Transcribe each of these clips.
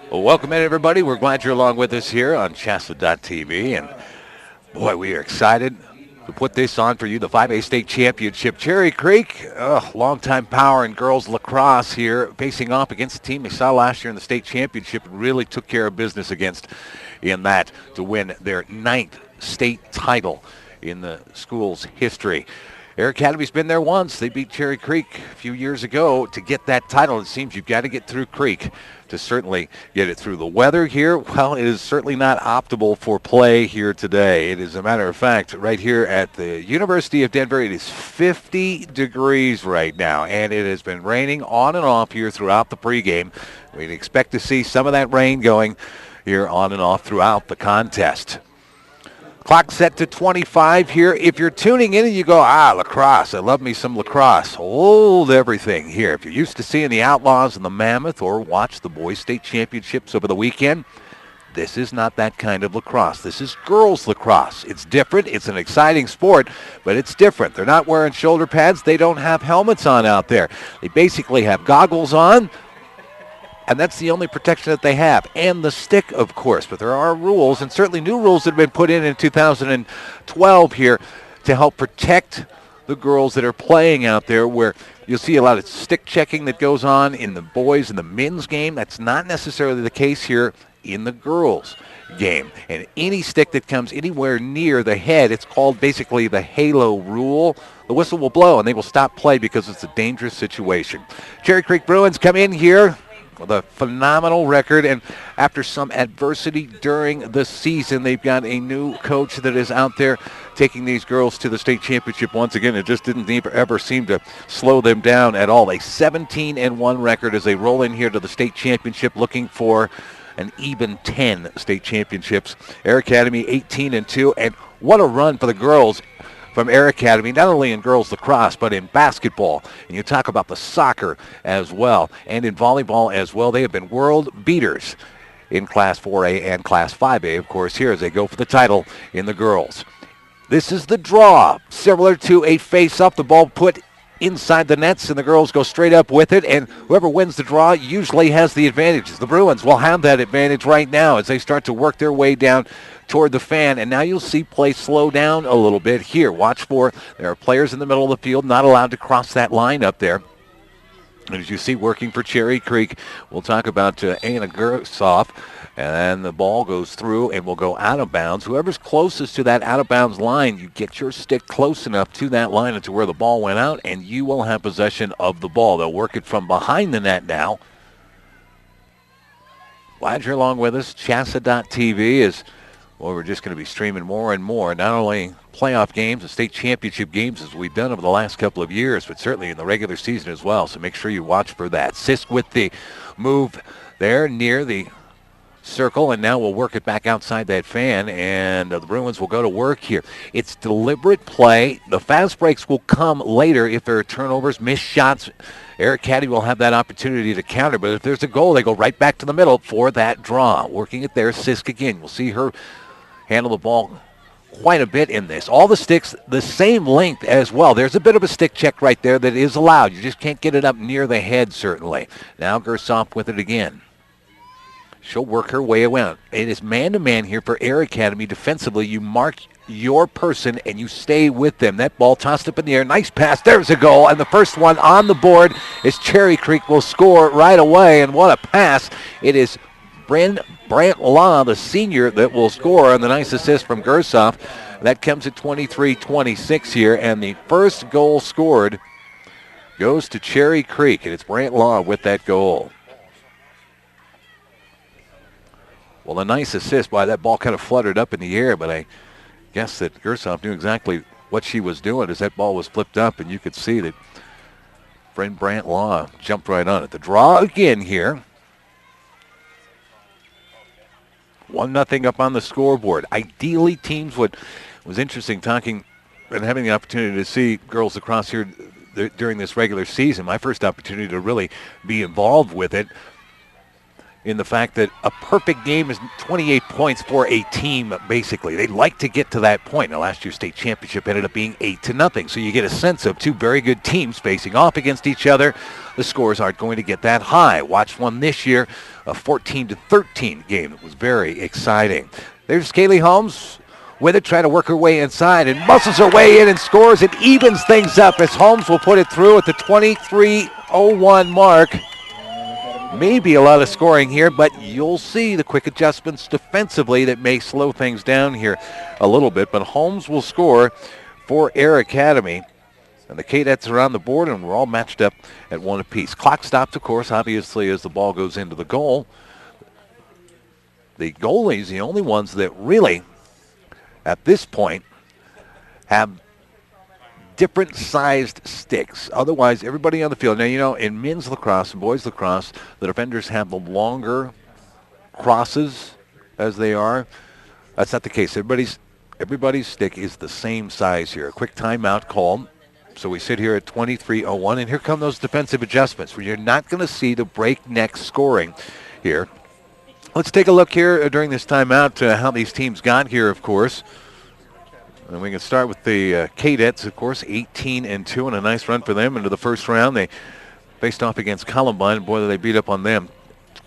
Well, welcome in, everybody. We're glad you're along with us here on CHSAA.tv. And boy, we are excited to put this on for you, the 5A State Championship. Cherry Creek, longtime power in girls lacrosse here, facing off against the team they saw last year in the state championship and really took care of business against in that to win their 9th state title in the school's history. Air Academy's been there once. They beat Cherry Creek a few years ago to get that title. It seems you've got to get through Creek to certainly get it through. The weather here, well, it is certainly not optimal for play here today. It is, a matter of fact, right here at the University of Denver, it is 50 degrees right now, and it has been raining on and off here throughout the pregame. We'd expect to see some of that rain going here on and off throughout the contest. Clock set to 25 here. If you're tuning in and you go, lacrosse, I love me some lacrosse, hold everything here. If you're used to seeing the Outlaws and the Mammoth or watch the boys' state championships over the weekend, this is not that kind of lacrosse. This is girls lacrosse. It's different. It's an exciting sport, but it's different. They're not wearing shoulder pads. They don't have helmets on out there. They basically have goggles on, and that's the only protection that they have. And the stick, of course. But there are rules, and certainly new rules that have been put in 2012 here to help protect the girls that are playing out there, where you'll see a lot of stick checking that goes on in the boys and the men's game. That's not necessarily the case here in the girls' game. And any stick that comes anywhere near the head, it's called basically the halo rule. The whistle will blow, and they will stop play because it's a dangerous situation. Cherry Creek Bruins come in here with a phenomenal record, and after some adversity during the season, they've got a new coach that is out there taking these girls to the state championship once again. It just didn't ever seem to slow them down at all. A 17-1 record as they roll in here to the state championship, looking for an even 10 state championships. Air Academy 18-2, and what a run for the girls from Air Academy, not only in girls lacrosse, but in basketball. And you talk about the soccer as well, and in volleyball as well. They have been world beaters in Class 4A and Class 5A, of course, here as they go for the title in the girls. This is the draw, similar to a face-up. The ball put inside the nets, and the girls go straight up with it, and whoever wins the draw usually has the advantage. The Bruins will have that advantage right now as they start to work their way down toward the fan, and now you'll see play slow down a little bit here. Watch for, there are players in the middle of the field not allowed to cross that line up there. And as you see, working for Cherry Creek, we'll talk about Anna Gersoff, and the ball goes through and will go out of bounds. Whoever's closest to that out-of-bounds line, you get your stick close enough to that line and to where the ball went out, and you will have possession of the ball. They'll work it from behind the net now. Glad you're along with us. CHSAA.tv is, well, we're just going to be streaming more and more, not only playoff games and state championship games as we've done over the last couple of years, but certainly in the regular season as well. So make sure you watch for that. Sisk with the move there near the circle, and now we'll work it back outside that fan, and the Bruins will go to work here. It's deliberate play. The fast breaks will come later if there are turnovers, missed shots. Air Academy will have that opportunity to counter, but if there's a goal, they go right back to the middle for that draw. Working it there, Sisk again. We'll see her handle the ball quite a bit in this. All the sticks the same length as well. There's a bit of a stick check right there that is allowed. You just can't get it up near the head, certainly. Now Gersoff with it again. She'll work her way around. It is man-to-man here for Air Academy. Defensively, you mark your person and you stay with them. That ball tossed up in the air. Nice pass. There's a goal. And the first one on the board is Cherry Creek will score right away. And what a pass. It is Brant Law, the senior, that will score on the nice assist from Gersoff. That comes at 23-26 here. And the first goal scored goes to Cherry Creek. And it's Brant Law with that goal. Well, a nice assist by that ball kind of fluttered up in the air, but I guess that Gersoff knew exactly what she was doing as that ball was flipped up, and you could see that friend Brant Law jumped right on it. The draw again here. 1-0 up on the scoreboard. Ideally, teams would, it was interesting talking and having the opportunity to see girls lacrosse here during this regular season. My first opportunity to really be involved with it in the fact that a perfect game is 28 points for a team, basically. They'd like to get to that point. Now, last year's state championship ended up being 8-0, so you get a sense of two very good teams facing off against each other. The scores aren't going to get that high. Watched one this year, a 14-13 game that was very exciting. There's Kaylee Holmes with it, trying to work her way inside, and muscles her way in and scores. It evens things up as Holmes will put it through at the 23:01 mark. Maybe a lot of scoring here, but you'll see the quick adjustments defensively that may slow things down here a little bit. But Holmes will score for Air Academy. And the Cadets are on the board, and we're all matched up at one apiece. Clock stops, of course, obviously, as the ball goes into the goal. The goalies, the only ones that really, at this point, have different sized sticks. Otherwise, everybody on the field. Now, you know, in men's lacrosse and boys lacrosse, the defenders have the longer crosses as they are. That's not the case. Everybody's stick is the same size here. A quick timeout call. So we sit here at 23:01, and here come those defensive adjustments where you're not going to see the breakneck scoring here. Let's take a look here during this timeout how these teams got here, of course. And we can start with the Cadets, of course, 18-2, and a nice run for them into the first round. They faced off against Columbine. Boy, they beat up on them.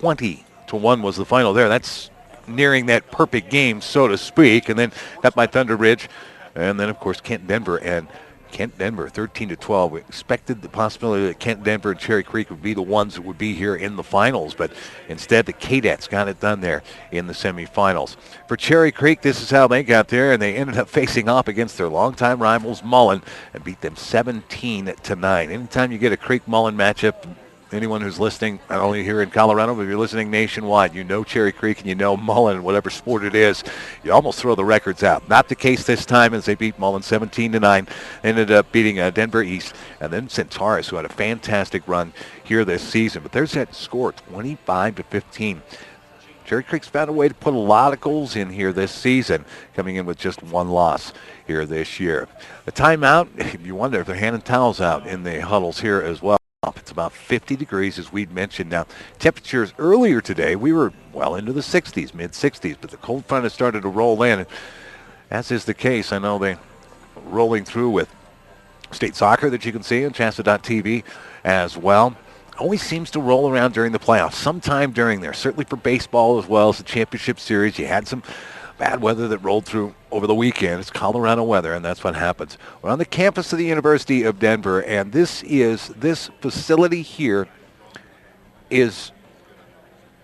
20-1 was the final there. That's nearing that perfect game, so to speak. And then got by Thunder Ridge. And then, of course, Kent Denver. And Kent Denver, 13-12. We expected the possibility that Kent Denver and Cherry Creek would be the ones that would be here in the finals, but instead the Cadets got it done there in the semifinals. For Cherry Creek, this is how they got there, and they ended up facing off against their longtime rivals, Mullen, and beat them 17-9. Anytime you get a Creek-Mullen matchup, anyone who's listening, not only here in Colorado, but if you're listening nationwide, you know Cherry Creek and you know Mullen, whatever sport it is, you almost throw the records out. Not the case this time as they beat Mullen 17-9, ended up beating Denver East, and then Centaurus, who had a fantastic run here this season. But there's that score, 25-15. Cherry Creek's found a way to put a lot of goals in here this season, coming in with just one loss here this year. The timeout, you wonder if they're handing towels out in the huddles here as well. It's about 50 degrees, as we'd mentioned. Now, temperatures earlier today, we were well into the 60s, mid-60s, but the cold front has started to roll in. As is the case, I know they're rolling through with state soccer that you can see on CHSAA.tv as well. Always seems to roll around during the playoffs, sometime during there. Certainly for baseball as well as the championship series. You had some bad weather that rolled through over the weekend. It's Colorado weather, and that's what happens. We're on the campus of the University of Denver, and this facility here is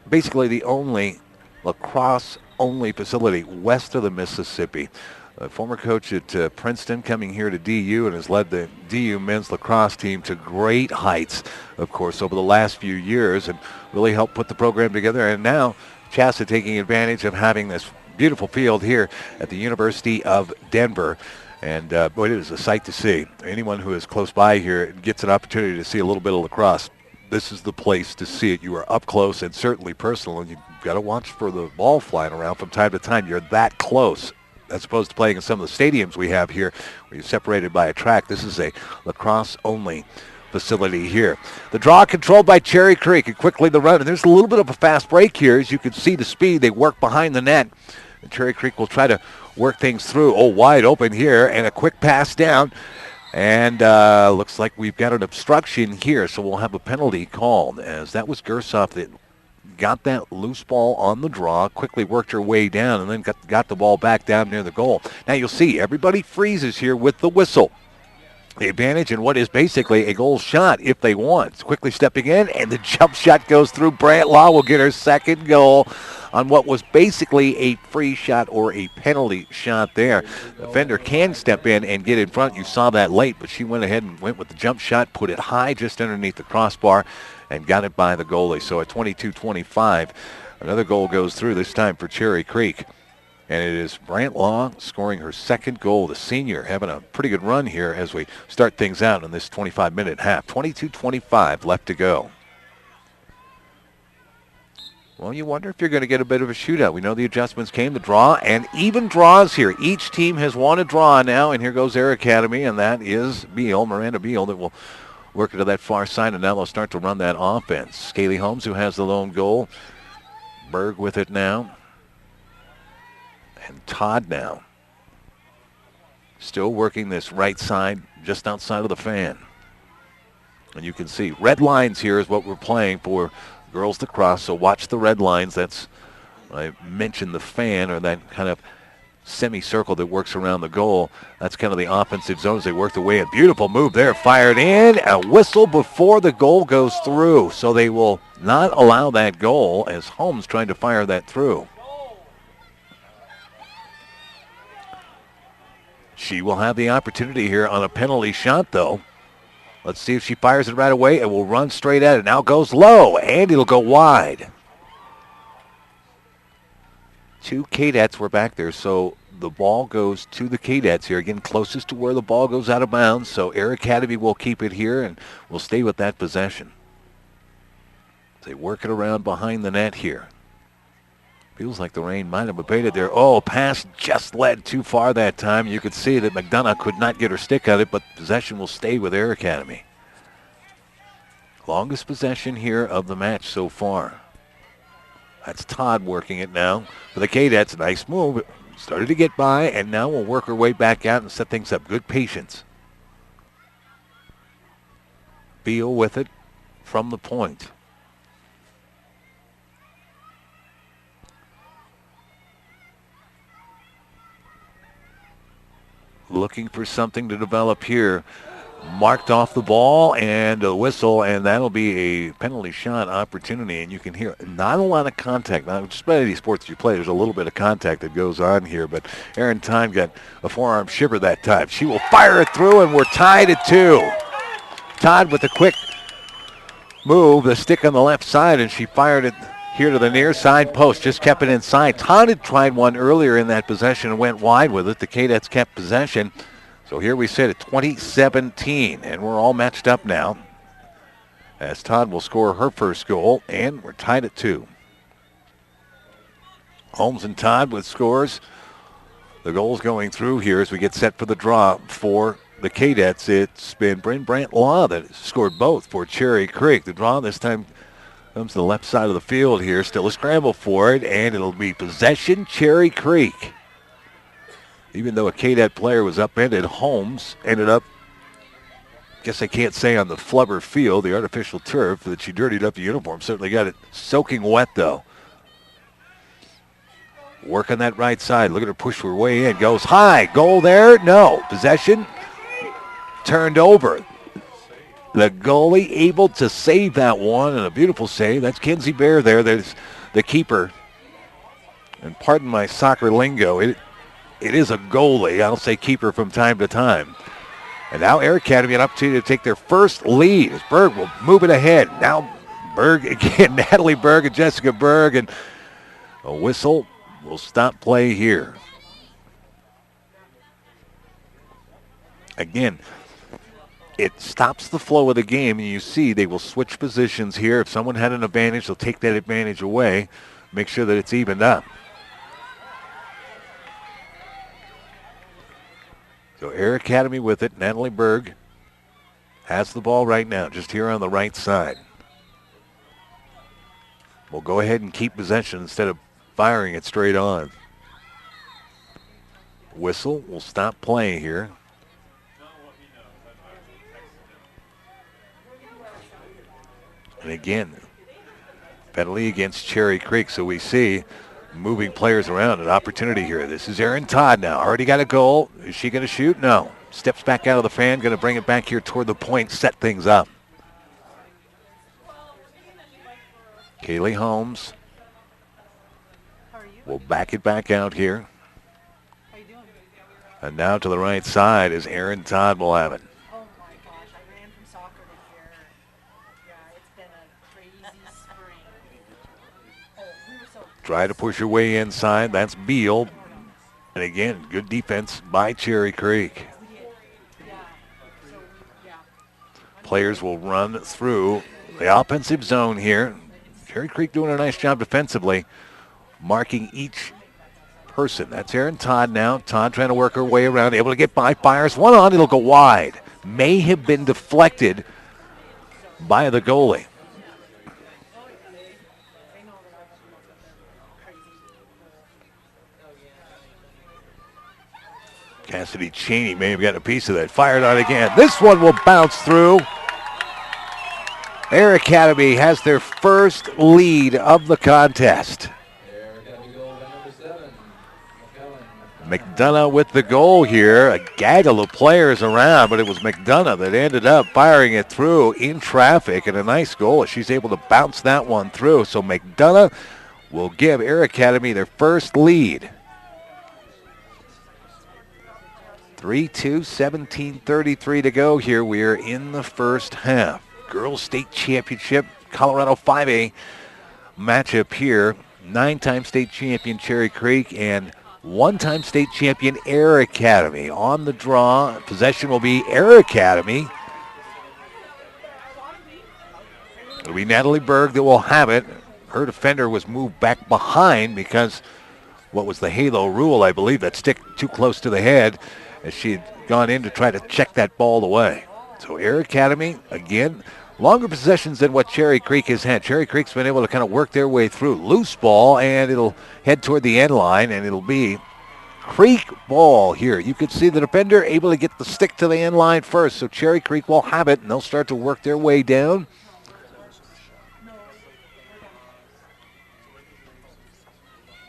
basically the only lacrosse-only facility west of the Mississippi. A former coach at Princeton coming here to DU and has led the DU men's lacrosse team to great heights, of course, over the last few years and really helped put the program together. And now CHSAA taking advantage of having this beautiful field here at the University of Denver. And boy, it is a sight to see. Anyone who is close by here gets an opportunity to see a little bit of lacrosse. This is the place to see it. You are up close and certainly personal, and you've got to watch for the ball flying around from time to time. You're that close, as opposed to playing in some of the stadiums we have here where you're separated by a track. This is a lacrosse-only facility here. The draw controlled by Cherry Creek, and quickly the run. And there's a little bit of a fast break here. As you can see the speed, they work behind the net. And Cherry Creek will try to work things through. Oh, wide open here, and a quick pass down. And looks like we've got an obstruction here, so we'll have a penalty called, as that was Gersoff that got that loose ball on the draw, quickly worked her way down, and then got the ball back down near the goal. Now you'll see everybody freezes here with the whistle. The advantage in what is basically a goal shot if they want. Quickly stepping in, and the jump shot goes through. Brant Law will get her second goal on what was basically a free shot or a penalty shot there. The defender can step in and get in front. You saw that late, but she went ahead and went with the jump shot, put it high just underneath the crossbar, and got it by the goalie. So at 22-25, another goal goes through, this time for Cherry Creek. And it is Brant Law scoring her second goal. The senior having a pretty good run here as we start things out in this 25-minute half. 22-25 left to go. Well, you wonder if you're going to get a bit of a shootout. We know the adjustments came, the draw, and even draws here. Each team has won a draw now, and here goes Air Academy, and that is Beal, Miranda Beal, that will work it to that far side, and now they'll start to run that offense. Kaylee Holmes, who has the lone goal. Berg with it now. And Todd now. Still working this right side just outside of the fan. And you can see red lines here is what we're playing for girls lacrosse. So watch the red lines. That's, I mentioned the fan, or that kind of semicircle that works around the goal. That's kind of the offensive zone as they work their way in. Beautiful move there. Fired in. A whistle before the goal goes through. So they will not allow that goal as Holmes trying to fire that through. She will have the opportunity here on a penalty shot, though. Let's see if she fires it right away. It will run straight at it. Now goes low, and it'll go wide. 2 Cadets were back there, so the ball goes to the Cadets here. Again, closest to where the ball goes out of bounds, so Air Academy will keep it here and will stay with that possession. They work it around behind the net here. Feels like the rain might have abated there. Oh, pass just led too far that time. You could see that McDonough could not get her stick on it, but possession will stay with Air Academy. Longest possession here of the match so far. That's Todd working it now for the Cadets. Nice move. Started to get by, and now we'll work her way back out and set things up. Good patience. Beal with it from the point. Looking for something to develop here. Marked off the ball and a whistle, and that'll be a penalty shot opportunity. And you can hear not a lot of contact. Now, just about any sports you play, there's a little bit of contact that goes on here. But Erin Todd got a forearm shiver that time. She will fire it through, and we're tied at 2. Todd with a quick move, the stick on the left side, and she fired it here to the near side post. Just kept it inside. Todd had tried one earlier in that possession and went wide with it. The Cadets kept possession. So here we sit at 20-17, and we're all matched up now as Todd will score her first goal, and we're tied at 2. Holmes and Todd with scores. The goals going through here as we get set for the draw for the Cadets. It's been Bryn Brandt Law that has scored both for Cherry Creek. The draw this time comes to the left side of the field here. Still a scramble for it, and it'll be possession Cherry Creek. Even though a Cadet player was upended, Holmes ended up, guess I can't say on the flubber field, the artificial turf, that she dirtied up the uniform. Certainly got it soaking wet, though. Work on that right side. Look at her push her way in. Goes high. Goal there? No. Possession turned over. The goalie able to save that one, and a beautiful save. That's Kenzie Bear there. There's the keeper. And pardon my soccer lingo, it is a goalie. I'll say keeper from time to time. And now Air Academy an opportunity to take their first lead as Berg will move it ahead. Now Berg again, Natalie Berg and Jessica Berg, and a whistle will stop play here. Again, it stops the flow of the game, and you see they will switch positions here. If someone had an advantage, they'll take that advantage away, make sure that it's evened up. So Air Academy with it. Natalie Berg has the ball right now, just here on the right side. We'll go ahead and keep possession instead of firing it straight on. Whistle will stop play here. And again, penalty against Cherry Creek. So we see moving players around, an opportunity here. This is Erin Todd now. Already got a goal. Is she going to shoot? No. Steps back out of the fan, going to bring it back here toward the point, set things up. Kaylee Holmes will back it back out here. And now to the right side is Erin Todd will have it. Oh my gosh, I ran from soccer to here. Yeah, it's been a crazy spring. Oh, we were so Try to push her way inside. That's Beal. And again, good defense by Cherry Creek. Players will run through the offensive zone here. Cherry Creek doing a nice job defensively, marking each person. That's Erin Todd now. Todd trying to work her way around, able to get by, fires one on, it'll go wide. May have been deflected by the goalie. Cassidy Cheney may have gotten a piece of that. Fired on again. This one will bounce through. Air Academy has their first lead of the contest. McDonough with the goal here. A gaggle of players around, but it was McDonough that ended up firing it through in traffic, and a nice goal. She's able to bounce that one through. So McDonough will give Air Academy their first lead. 3-2, 17:33 to go here. We are in the first half. Girls State Championship, Colorado 5A matchup here. 9-time state champion Cherry Creek and 1-time state champion Air Academy. On the draw, possession will be Air Academy. It'll be Natalie Berg that will have it. Her defender was moved back behind because what was the halo rule, I believe, that stick too close to the head as she had gone in to try to check that ball away. So Air Academy, again, longer possessions than what Cherry Creek has had. Cherry Creek's been able to kind of work their way through. Loose ball, and it'll head toward the end line, and it'll be Creek ball here. You can see the defender able to get the stick to the end line first, so Cherry Creek will have it, and they'll start to work their way down.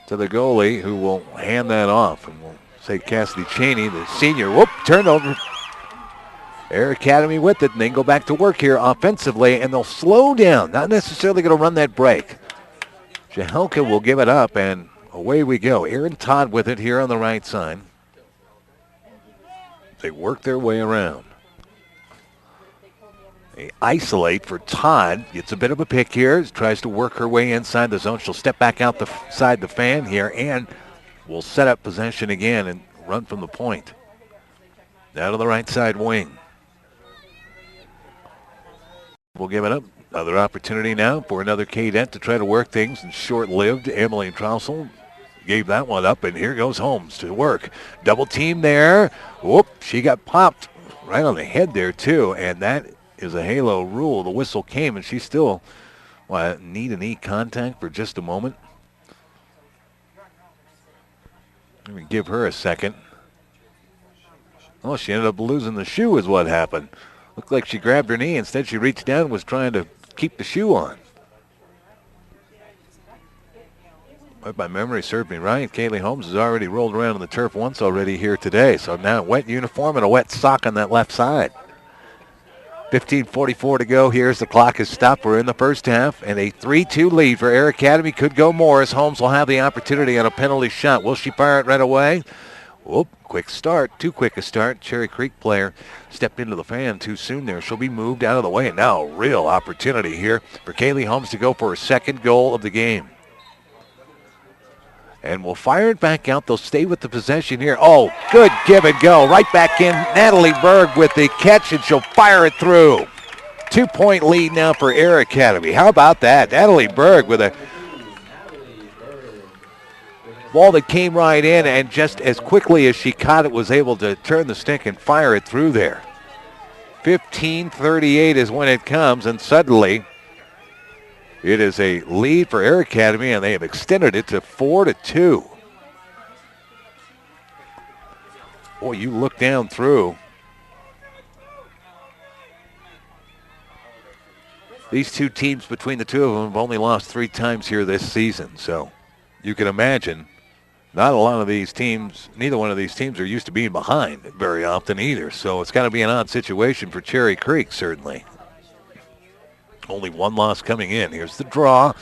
To the goalie, who will hand that off, and we'll say Cassidy Cheney, the senior. Whoop, turnover. Air Academy with it, and they can go back to work here offensively, and they'll slow down. Not necessarily going to run that break. Jahelka will give it up, and away we go. Aaron Todd with it here on the right side. They work their way around. They isolate for Todd. Gets a bit of a pick here. Tries to work her way inside the zone. She'll step back outside the fan here, and will set up possession again and run from the point. Down to the right side wing. We'll give it up. Another opportunity now for another cadet to try to work things, and short-lived. Emily Trousel gave that one up, and here goes Holmes to work. Double team there. Whoop, she got popped right on the head there too, and that is a halo rule. The whistle came, and she still knee-to-knee contact for just a moment. Let me give her a second. Oh, she ended up losing the shoe is what happened. Looked like she grabbed her knee. Instead, she reached down and was trying to keep the shoe on. But my memory served me right. Kaylee Holmes has already rolled around on the turf once already here today. So now a wet uniform and a wet sock on that left side. 15:44 to go here as the clock has stopped. We're in the first half, and a 3-2 lead for Air Academy. Could go more as Holmes will have the opportunity on a penalty shot. Will she fire it right away? Whoop, quick start. Too quick a start. Cherry Creek player stepped into the fan too soon there. She'll be moved out of the way. And now a real opportunity here for Kaylee Holmes to go for her second goal of the game. And we'll fire it back out. They'll stay with the possession here. Oh, good give and go. Right back in. Natalie Berg with the catch, and she'll fire it through. 2-point lead now for Air Academy. How about that? Natalie Berg with a ball that came right in, and just as quickly as she caught it, was able to turn the stick and fire it through there. 15:38 is when it comes, and suddenly it is a lead for Air Academy, and they have extended it to 4-2. Boy, you look down through. These two teams, between the two of them, have only lost 3 times here this season. So you can imagine not a lot of these teams, neither one of these teams are used to being behind very often either. So it's got to be an odd situation for Cherry Creek, certainly. Only one loss coming in. Here's the draw.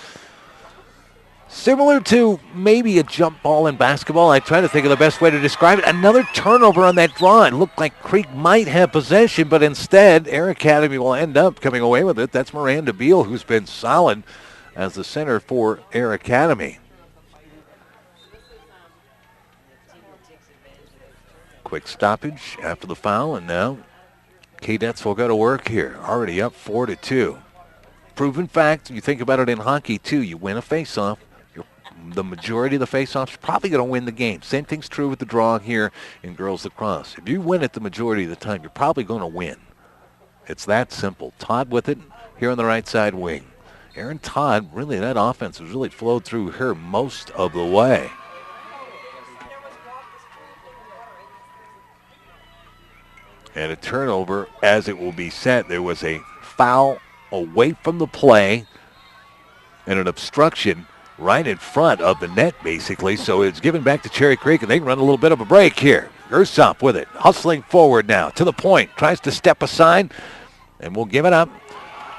Similar to maybe a jump ball in basketball. I try to think of the best way to describe it. Another turnover on that draw. It looked like Creek might have possession, but instead Air Academy will end up coming away with it. That's Miranda Beal, who's been solid as the center for Air Academy. Quick stoppage after the foul, and now Cadets will go to work here. Already up 4-2. Proven fact, you think about it in hockey too, you win a face-off, the majority of the face-offs, you're probably going to win the game. Same thing's true with the draw here in girls lacrosse. If you win it the majority of the time, you're probably going to win. It's that simple. Todd with it here on the right side wing. Aaron Todd, really that offense has really flowed through her most of the way. And a turnover as it will be set. There was a foul away from the play and an obstruction right in front of the net, basically. So it's given back to Cherry Creek, and they can run a little bit of a break here. Gersop with it, hustling forward now to the point. Tries to step aside, and we'll give it up.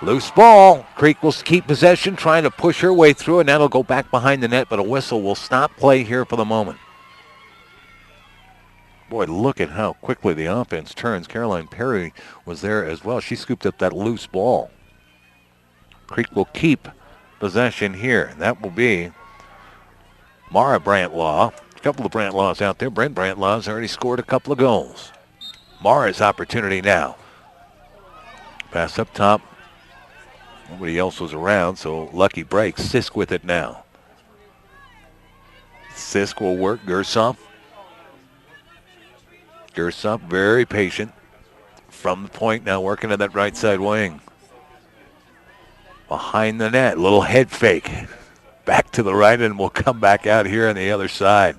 Loose ball. Creek will keep possession, trying to push her way through, and that'll go back behind the net, but a whistle will stop play here for the moment. Boy, look at how quickly the offense turns. Caroline Perry was there as well. She scooped up that loose ball. Creek will keep possession here. And that will be Mara Brantlaw. A couple of Brantlaws out there. Brent Brantlaw's already scored a couple of goals. Mara's opportunity now. Pass up top. Nobody else was around, so lucky break. Sisk with it now. Sisk will work. Gersop. Gersop very patient. From the point now, working on that right side wing. Behind the net, little head fake. Back to the right, and we'll come back out here on the other side.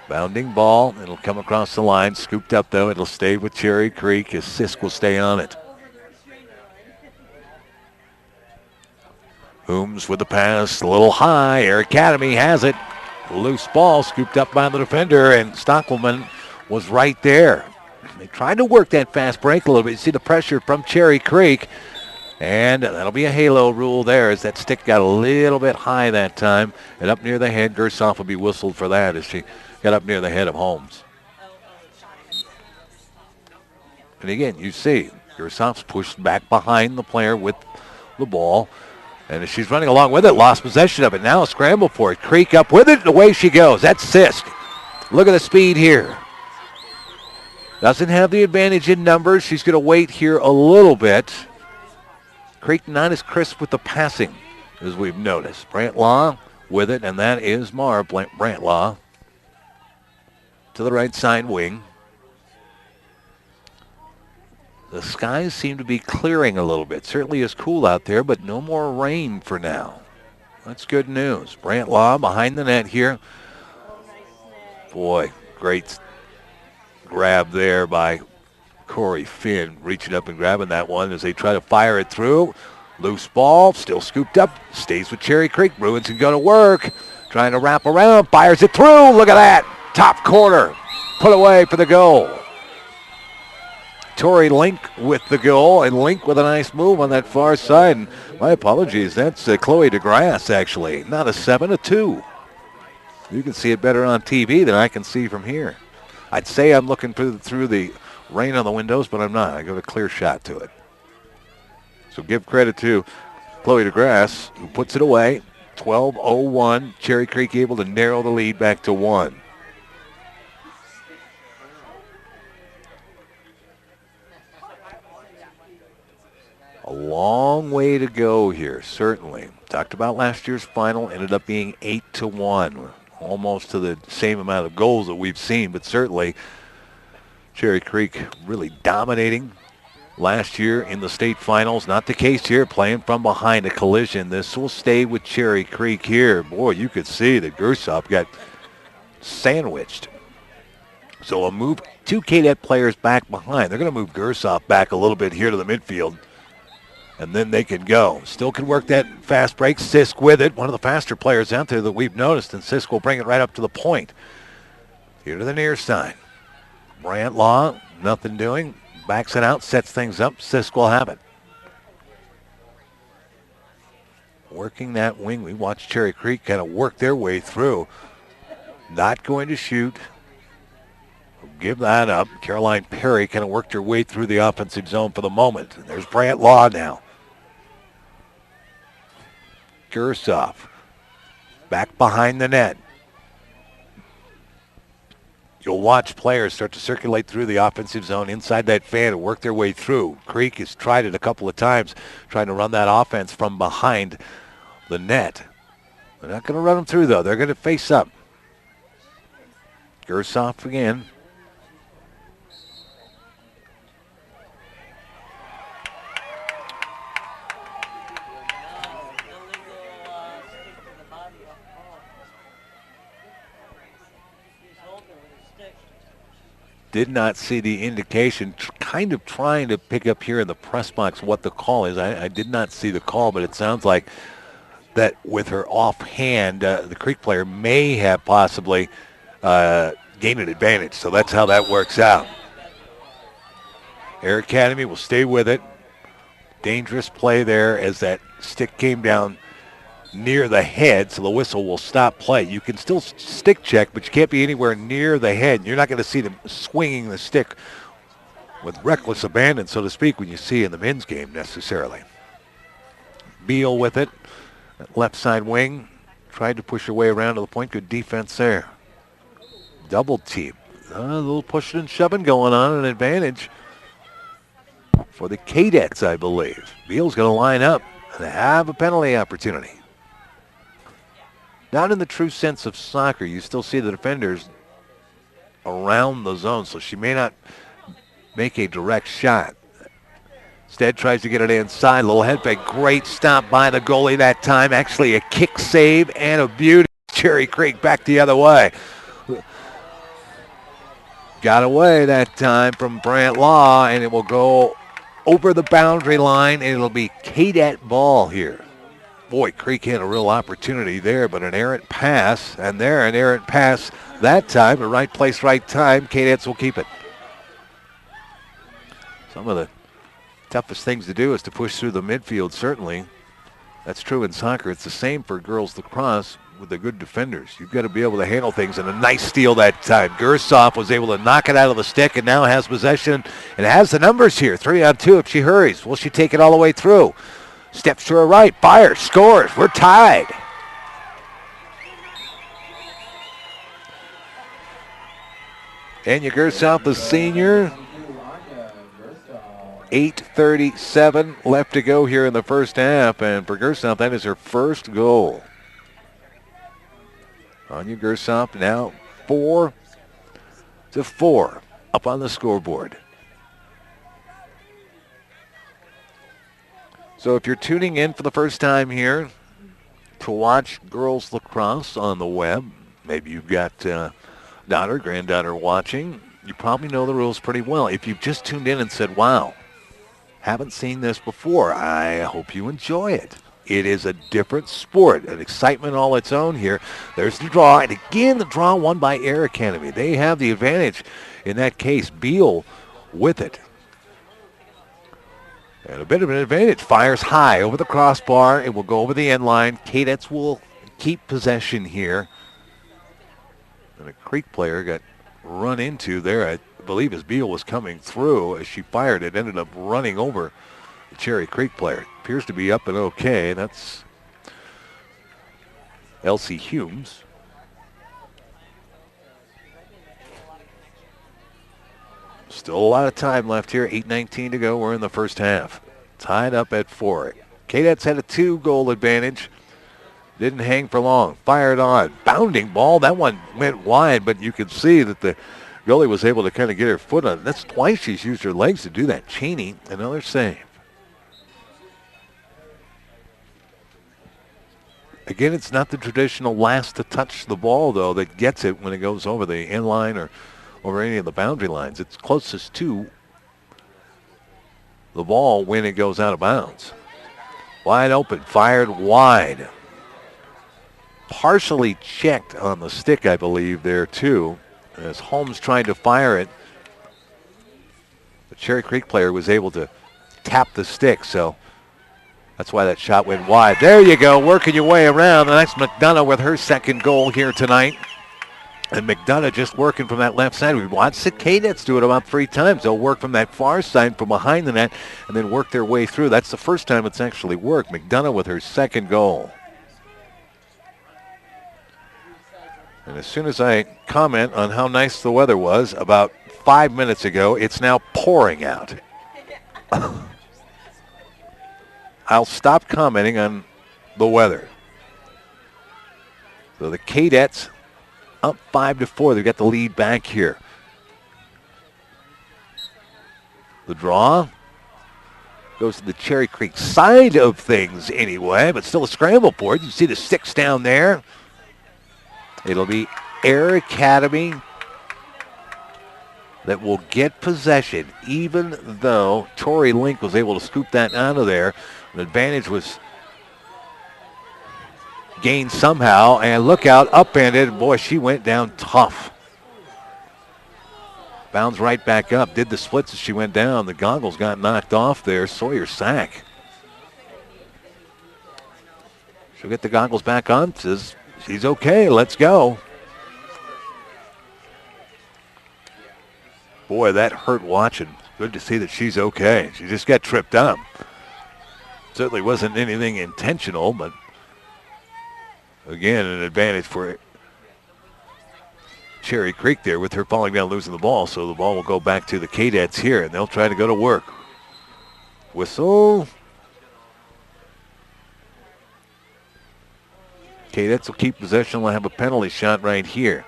Bounding ball. It'll come across the line. Scooped up, though. It'll stay with Cherry Creek as Sisk will stay on it. Hooms with the pass. A little high. Air Academy has it. Loose ball scooped up by the defender, and Stockelman was right there. They tried to work that fast break a little bit. You see the pressure from Cherry Creek. And that'll be a halo rule there as that stick got a little bit high that time. And up near the head, Gersop will be whistled for that as she got up near the head of Holmes. And again, you see, Gersop's pushed back behind the player with the ball. And as she's running along with it, lost possession of it. Now a scramble for it. Creek up with it, and away she goes. That's Sisk. Look at the speed here. Doesn't have the advantage in numbers. She's going to wait here a little bit. Creek not as crisp with the passing as we've noticed. Brantlaw with it, and that is Mara Brantlaw to the right side wing. The skies seem to be clearing a little bit. Certainly is cool out there, but no more rain for now. That's good news. Brantlaw behind the net here. Boy, great grab there by Corey Finn, reaching up and grabbing that one as they try to fire it through. Loose ball, still scooped up, stays with Cherry Creek. Bruins can go to work, trying to wrap around, fires it through. Look at that, top corner, put away for the goal. Tori Link with the goal, and Link with a nice move on that far side. And my apologies, that's Chloe DeGrasse, actually. Not a 7, a 2. You can see it better on TV than I can see from here. I'd say I'm looking through the rain on the windows, but I'm not. I got a clear shot to it. So give credit to Chloe DeGrasse, who puts it away. 12:01. Cherry Creek able to narrow the lead back to 1. A long way to go here, certainly. Talked about last year's final, ended up being 8-1. Almost to the same amount of goals that we've seen, but certainly Cherry Creek really dominating last year in the state finals. Not the case here, playing from behind a collision. This will stay with Cherry Creek here. Boy, you could see that Gersop got sandwiched. So a move, 2 Cadet players back behind. They're going to move Gersop back a little bit here to the midfield. And then they can go. Still can work that fast break. Sisk with it. One of the faster players out there that we've noticed. And Sisk will bring it right up to the point. Here to the near side. Brantlaw, nothing doing. Backs it out, sets things up. Sisk will have it. Working that wing. We watched Cherry Creek kind of work their way through. Not going to shoot. Give that up. Caroline Perry kind of worked her way through the offensive zone for the moment. And there's Brantlaw now. Gersop back behind the net. You'll watch players start to circulate through the offensive zone inside that fan and work their way through. Creek has tried it a couple of times, trying to run that offense from behind the net. They're not going to run them through, though. They're going to face up. Gersop again. did not see the indication, kind of trying to pick up here in the press box what the call is. I did not see the call, but it sounds like that with her offhand, the Creek player may have possibly gained an advantage. So that's how that works out. Air Academy will stay with it. Dangerous play there as that stick came down near the head, so the whistle will stop play. You can still stick check, but you can't be anywhere near the head. You're not going to see them swinging the stick with reckless abandon, so to speak, when you see in the men's game necessarily. Beal with it. That left side wing. Tried to push her way around to the point. Good defense there. Double team. A little pushing and shoving going on, an advantage for the Cadets, I believe. Beal's going to line up and have a penalty opportunity. Not in the true sense of soccer. You still see the defenders around the zone, so she may not make a direct shot. Instead, tries to get it inside. Little head fake. Great stop by the goalie that time. Actually, a kick save and a beauty. Cherry Creek back the other way. Got away that time from Brant Law, and it will go over the boundary line, and it'll be Cadet ball here. Boy, Creek had a real opportunity there, but an errant pass, and there an errant pass that time. The right place, right time. Cadets will keep it. Some of the toughest things to do is to push through the midfield, certainly. That's true in soccer. It's the same for girls lacrosse with the good defenders. You've got to be able to handle things, and a nice steal that time. Gershoff was able to knock it out of the stick and now has possession and has the numbers here. 3-on-2 if she hurries. Will she take it all the way through? Steps to her right, fires, scores. We're tied. Anya Gershoff, the senior. 8:37 left to go here in the first half, and for Gershoff, that is her first goal. Anya Gershoff now 4-4 up on the scoreboard. So if you're tuning in for the first time here to watch girls lacrosse on the web, maybe you've got daughter, granddaughter watching, you probably know the rules pretty well. If you've just tuned in and said, wow, haven't seen this before, I hope you enjoy it. It is a different sport, an excitement all its own here. There's the draw, and again, the draw won by Air Academy. They have the advantage in that case. Beal with it. And a bit of an advantage. Fires high over the crossbar. It will go over the end line. Cadets will keep possession here. And a Creek player got run into there, I believe, as Beal was coming through. As she fired, it ended up running over the Cherry Creek player. Appears to be up and okay. That's Elsie Humes. Still a lot of time left here. 8:19 to go. We're in the first half. Tied up at 4. Cadets had a 2-goal advantage. Didn't hang for long. Fired on. Bounding ball. That one went wide, but you could see that the goalie was able to kind of get her foot on it. That's twice she's used her legs to do that. Cheney, another save. Again, it's not the traditional last to touch the ball, though, that gets it when it goes over the end line or over any of the boundary lines. It's closest to the ball when it goes out of bounds. Wide open, fired wide. Partially checked on the stick, I believe, there too, as Holmes tried to fire it. The Cherry Creek player was able to tap the stick, so that's why that shot went wide. There you go, working your way around. And that's McDonough with her second goal here tonight. And McDonough just working from that left side. We've watched the Cadets do it about 3 times. They'll work from that far side from behind the net and then work their way through. That's the first time it's actually worked. McDonough with her second goal. And as soon as I comment on how nice the weather was about 5 minutes ago, it's now pouring out. I'll stop commenting on the weather. So the Cadets up 5-4. They've got the lead back here. The draw goes to the Cherry Creek side of things anyway, but still a scramble for it. You see the sticks down there. It'll be Air Academy that will get possession, even though Tori Link was able to scoop that out of there. The advantage was gained somehow, and look out, upended. Boy, she went down tough. Bounds right back up, did the splits as she went down. The goggles got knocked off there. Sawyer Sack. She'll get the goggles back on, says she's okay, let's go. Boy, that hurt watching. Good to see that she's okay. She just got tripped up. Certainly wasn't anything intentional, but again, an advantage for Cherry Creek there with her falling down, losing the ball. So the ball will go back to the Cadets here, and they'll try to go to work. Whistle. Cadets will keep possession. We'll have a penalty shot right here.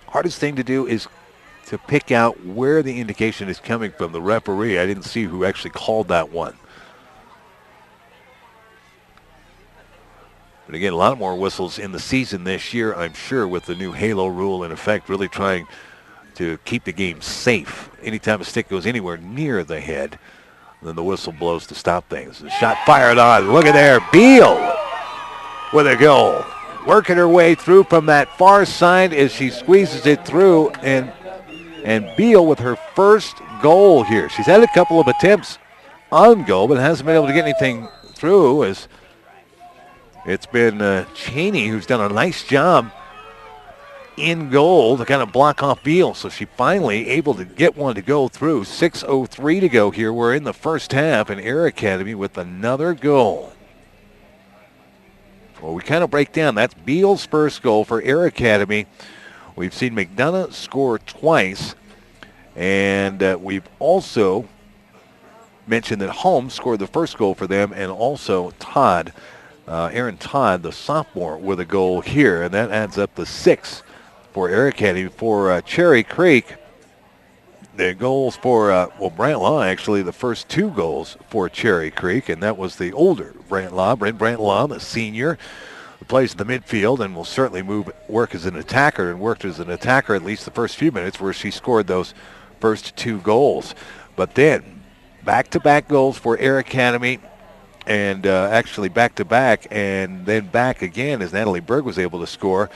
Hardest thing to do is to pick out where the indication is coming from. The referee, I didn't see who actually called that one. But again, a lot more whistles in the season this year, I'm sure, with the new halo rule in effect, really trying to keep the game safe. Anytime a stick goes anywhere near the head, then the whistle blows to stop things. The shot fired on. Look at there. Beal with a goal. Working her way through from that far side as she squeezes it through, and Beal with her first goal here. She's had a couple of attempts on goal, but hasn't been able to get anything through, as it's been Cheney who's done a nice job in goal to kind of block off Beal. So she finally able to get one to go through. 6:03 to go here. We're in the first half, and Air Academy with another goal. Well, we kind of break down. That's Beal's first goal for Air Academy. We've seen McDonough score twice, and we've also mentioned that Holmes scored the first goal for them, and also Todd, Aaron Todd, the sophomore, with a goal here, and that adds up to 6 for Air Academy. For Cherry Creek, the goals for, Brant Law, actually, the first 2 goals for Cherry Creek, and that was the older Brant Law, the senior, who plays in the midfield and will certainly work as an attacker, and worked as an attacker at least the first few minutes where she scored those first 2 goals. But then, back-to-back goals for Air Academy, and actually back-to-back, and then back again as Natalie Berg was able to score.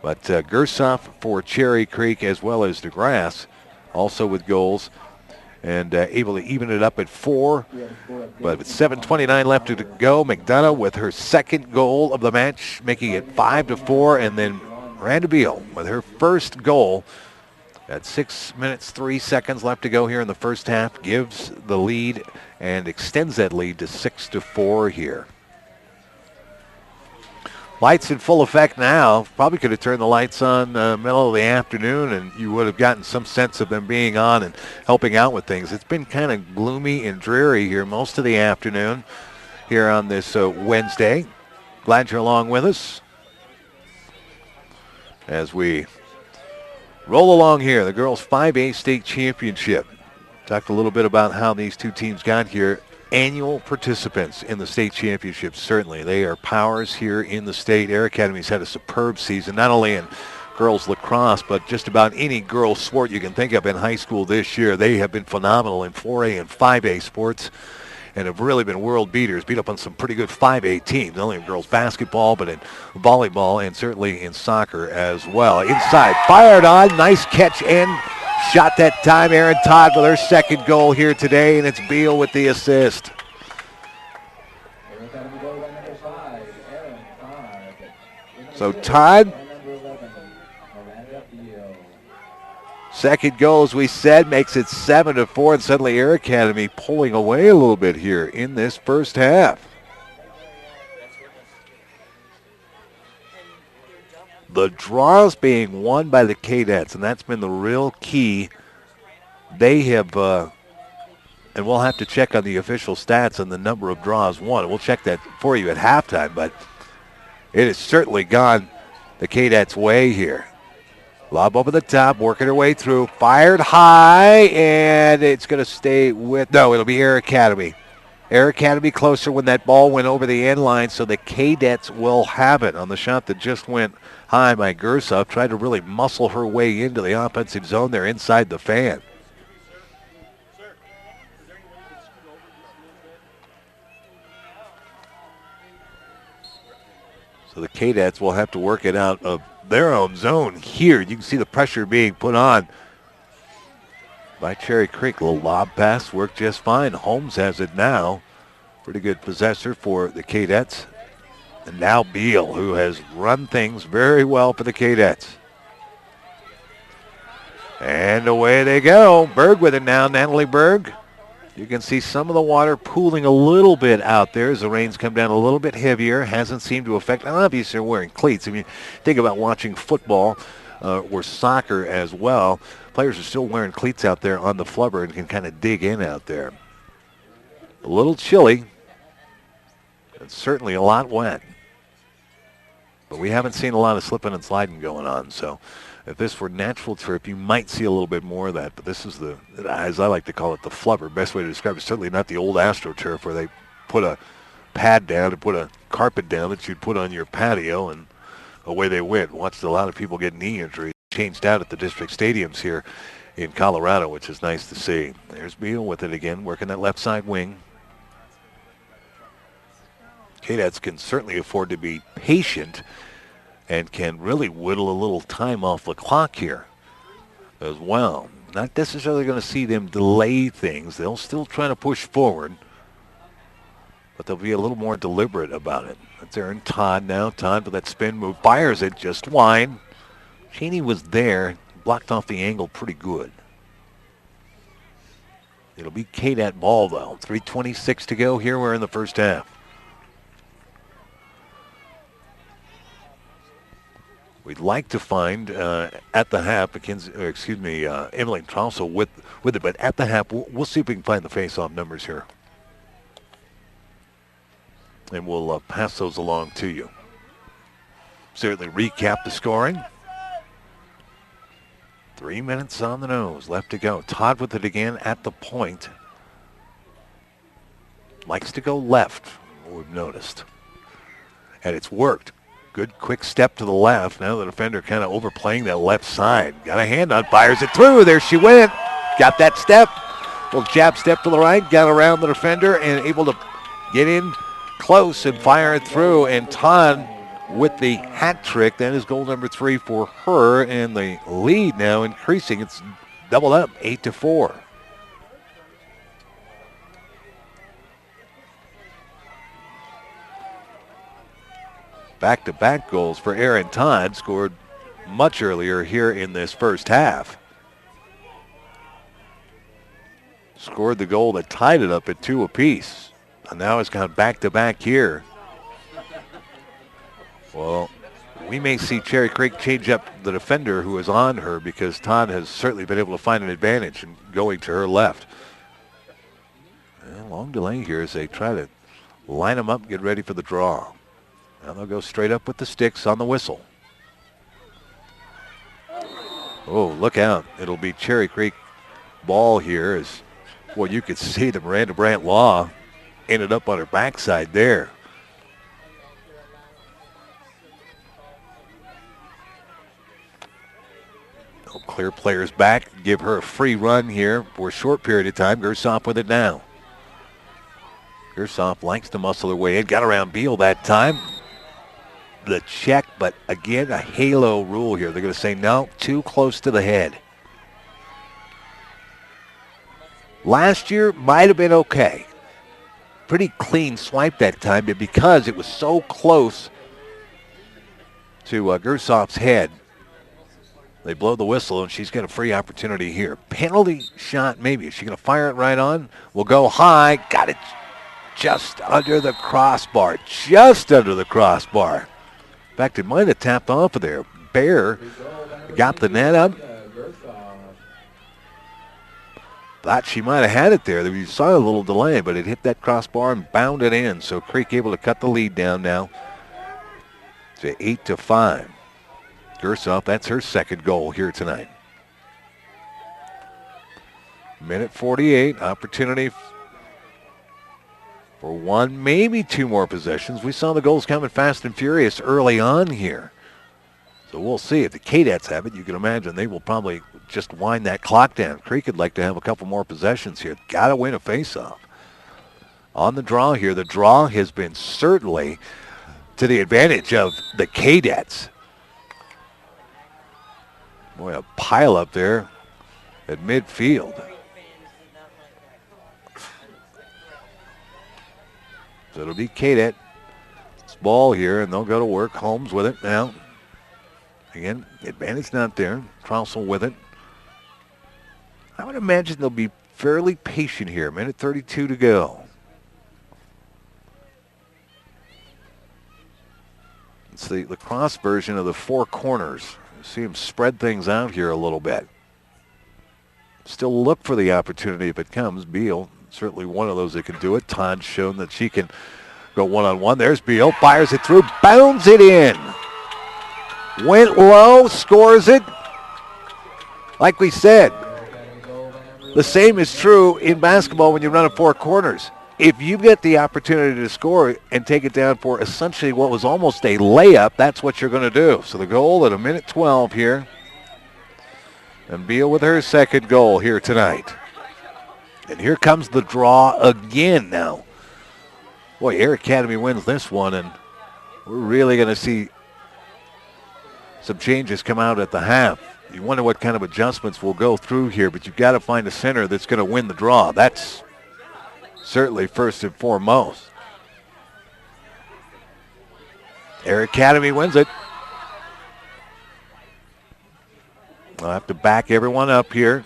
But Gersoff for Cherry Creek, as well as DeGrasse, also with goals, and able to even it up at 4. But with 7:29 left to go, McDonough with her second goal of the match, making it 5-4, and then Miranda Beal with her first goal at 6 minutes, 3 seconds left to go here in the first half, gives the lead and extends that lead to 6-4 here. Lights in full effect now. Probably could have turned the lights on middle of the afternoon, and you would have gotten some sense of them being on and helping out with things. It's been kind of gloomy and dreary here most of the afternoon here on this Wednesday. Glad you're along with us as we roll along here. The girls 5A state championship. Talked a little bit about how these two teams got here. Annual participants in the state championship, certainly. They are powers here in the state. Air Academy's had a superb season, not only in girls lacrosse, but just about any girls sport you can think of in high school this year. They have been phenomenal in 4A and 5A sports and have really been world beaters, beat up on some pretty good 5A teams, not only in girls basketball, but in volleyball and certainly in soccer as well. Inside, fired on, nice catch and shot that time. Aaron Todd with her second goal here today, and it's Beal with the assist. So Todd, second goal, as we said, makes it 7-4, and suddenly Air Academy pulling away a little bit here in this first half. The draws being won by the Cadets, and that's been the real key. They have, and we'll have to check on the official stats on the number of draws won. We'll check that for you at halftime, but it has certainly gone the Cadets' way here. Lob over the top, working her way through, fired high, and it's going to stay with, no, it'll be Air Academy. Air Academy closer when that ball went over the end line, so the Cadets will have it on the shot that just went high by Gersov. Tried to really muscle her way into the offensive zone there inside the fan. So the Cadets will have to work it out of their own zone here. You can see the pressure being put on by Cherry Creek. A little lob pass worked just fine. Holmes has it now. Pretty good possessor for the Cadets. And now Beal, who has run things very well for the Cadets. And away they go. Berg with it now, Natalie Berg. You can see some of the water pooling a little bit out there as the rains come down a little bit heavier. Hasn't seemed to affect. Obviously, they're wearing cleats. I mean, think about watching football or soccer as well. Players are still wearing cleats out there on the flubber and can kind of dig in out there. A little chilly. And certainly a lot wet. But we haven't seen a lot of slipping and sliding going on. So if this were natural turf, you might see a little bit more of that. But this is the, as I like to call it, the flubber. Best way to describe it. Certainly not the old AstroTurf where they put a pad down and put a carpet down that you'd put on your patio, and away they went. Watched a lot of people get knee injuries. Changed out at the district stadiums here in Colorado, which is nice to see. There's Beal with it again, working that left side wing. Cadets can certainly afford to be patient and can really whittle a little time off the clock here as well. Not necessarily going to see them delay things. They'll still try to push forward, but they'll be a little more deliberate about it. That's Aaron Todd now. Todd with that spin move. Fires it just wide. Cheney was there. Blocked off the angle pretty good. It'll be Cadet ball, though. 3:26 to go here. We're in the first half. We'd like to find at the half, Emily Trousseau with it, but at the half, we'll see if we can find the face-off numbers here. And we'll pass those along to you. Certainly recap the scoring. 3 minutes on the nose, left to go. Todd with it again at the point. Likes to go left, we've noticed. And it's worked. Good quick step to the left. Now the defender kind of overplaying that left side. Got a hand on, fires it through. There she went. Got that step. Little jab step to the right. Got around the defender and able to get in close and fire it through. And Todd with the hat trick. That is goal number 3 for her. And the lead now increasing. It's doubled up, 8-4. Back-to-back goals for Aaron Todd, scored much earlier here in this first half. Scored the goal that tied it up at 2 apiece. And now it's got back-to-back here. Well, we may see Cherry Creek change up the defender who is on her, because Todd has certainly been able to find an advantage in going to her left. And long delay here as they try to line them up and get ready for the draw. Now they'll go straight up with the sticks on the whistle. Oh, look out. It'll be Cherry Creek ball here. As well, you could see the Miranda Brandt Law ended up on her backside there. They'll clear players back, give her a free run here for a short period of time. Gersov with it now. Gersov likes to muscle her way in. Got around Beal that time. The check, but again, a halo rule here. They're going to say no, too close to the head. Last year might have been okay. Pretty clean swipe that time, but because it was so close to Gersov's head, they blow the whistle, and she's got a free opportunity here. Penalty shot, maybe. Is she going to fire it right on? Will go high. Got it just under the crossbar. Just under the crossbar. In fact, it might have tapped off of there. Bear got the net up. Thought she might have had it there. You saw a little delay, but it hit that crossbar and bounded in. So Creek able to cut the lead down now to 8-5. Gersov, that's her second goal here tonight. Minute 48, opportunity for one, maybe two more possessions. We saw the goals coming fast and furious early on here. So we'll see. If the Cadets have it, you can imagine they will probably just wind that clock down. Creek would like to have a couple more possessions here. Got to win a faceoff. On the draw here, the draw has been certainly to the advantage of the Cadets. Boy, a pile up there at midfield. So it'll be Cadet. It's ball here, and they'll go to work. Holmes with it now. Again, advantage not there. Troussel with it. I would imagine they'll be fairly patient here. Minute 32 to go. It's the lacrosse version of the four corners. You see them spread things out here a little bit. Still look for the opportunity if it comes. Beal, certainly one of those that can do it. Todd's shown that she can go one-on-one. There's Beal, fires it through, bounds it in. Went low, scores it. Like we said, the same is true in basketball when you run at four corners. If you get the opportunity to score and take it down for essentially what was almost a layup, that's what you're going to do. So the goal at a minute 12 here. And Beal with her second goal here tonight. And here comes the draw again now. Boy, Air Academy wins this one, and we're really going to see some changes come out at the half. You wonder what kind of adjustments will go through here, but you've got to find a center that's going to win the draw. That's certainly first and foremost. Air Academy wins it. I'll have to back everyone up here.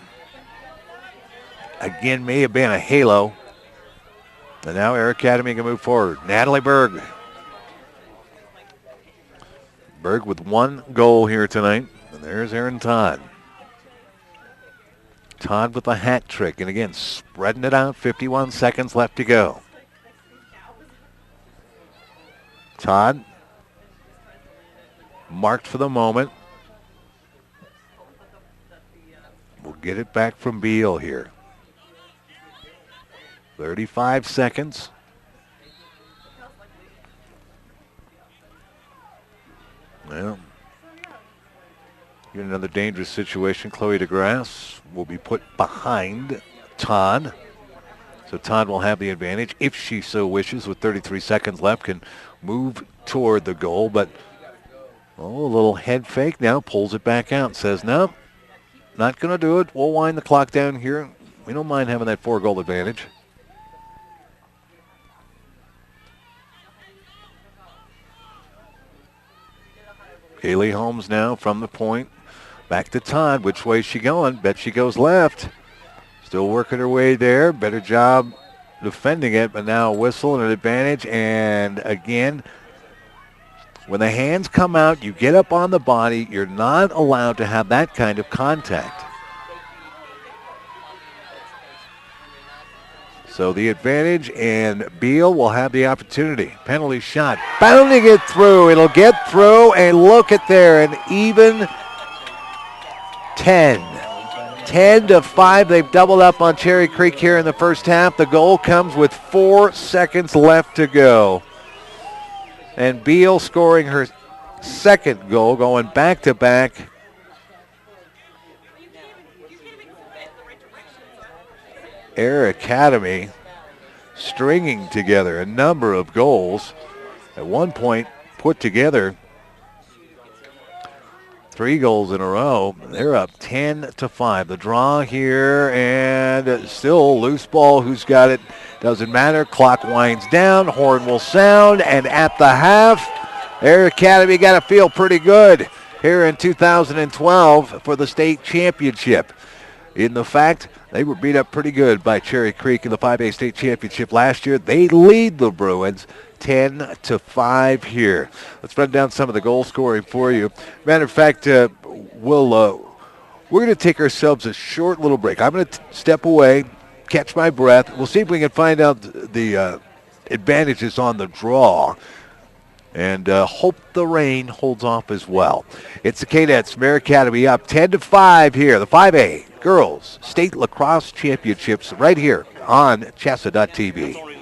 Again, may have been a halo. And now Air Academy can move forward. Natalie Berg. Berg with one goal here tonight. And there's Aaron Todd. Todd with a hat trick. And again, spreading it out. 51 seconds left to go. Todd marked for the moment. We'll get it back from Beal here. 35 seconds. Well, in another dangerous situation. Chloe DeGrasse will be put behind Todd. So Todd will have the advantage if she so wishes. With 33 seconds left, can move toward the goal. But, a little head fake now. Pulls it back out. Says, no, not going to do it. We'll wind the clock down here. We don't mind having that 4-goal advantage. Kaylee Holmes now from the point. Back to Todd. Which way is she going? Bet she goes left. Still working her way there. Better job defending it, but now a whistle and an advantage. And again, when the hands come out, you get up on the body. You're not allowed to have that kind of contact. So the advantage, and Beal will have the opportunity. Penalty shot. Bounding it through. It'll get through, and look at there, an even 10. 10-5. They've doubled up on Cherry Creek here in the first half. The goal comes with 4 seconds left to go. And Beal scoring her second goal, going back-to-back. Air Academy stringing together a number of goals. At one point, put together 3 goals in a row. They're up 10-5. The draw here, and still loose ball. Who's got it? Doesn't matter. Clock winds down. Horn will sound, and at the half, Air Academy got to feel pretty good here in 2012 for the state championship. In the fact, they were beat up pretty good by Cherry Creek in the 5A state championship last year. They lead the Bruins 10-5 here. Let's run down some of the goal scoring for you. Matter of fact, we're going to take ourselves a short little break. I'm going to step away, catch my breath. We'll see if we can find out the advantages on the draw, and hope the rain holds off as well. It's the Cadets, Air Academy up 10-5 here. The 5A Girls State Lacrosse Championships right here on CHSAA.tv.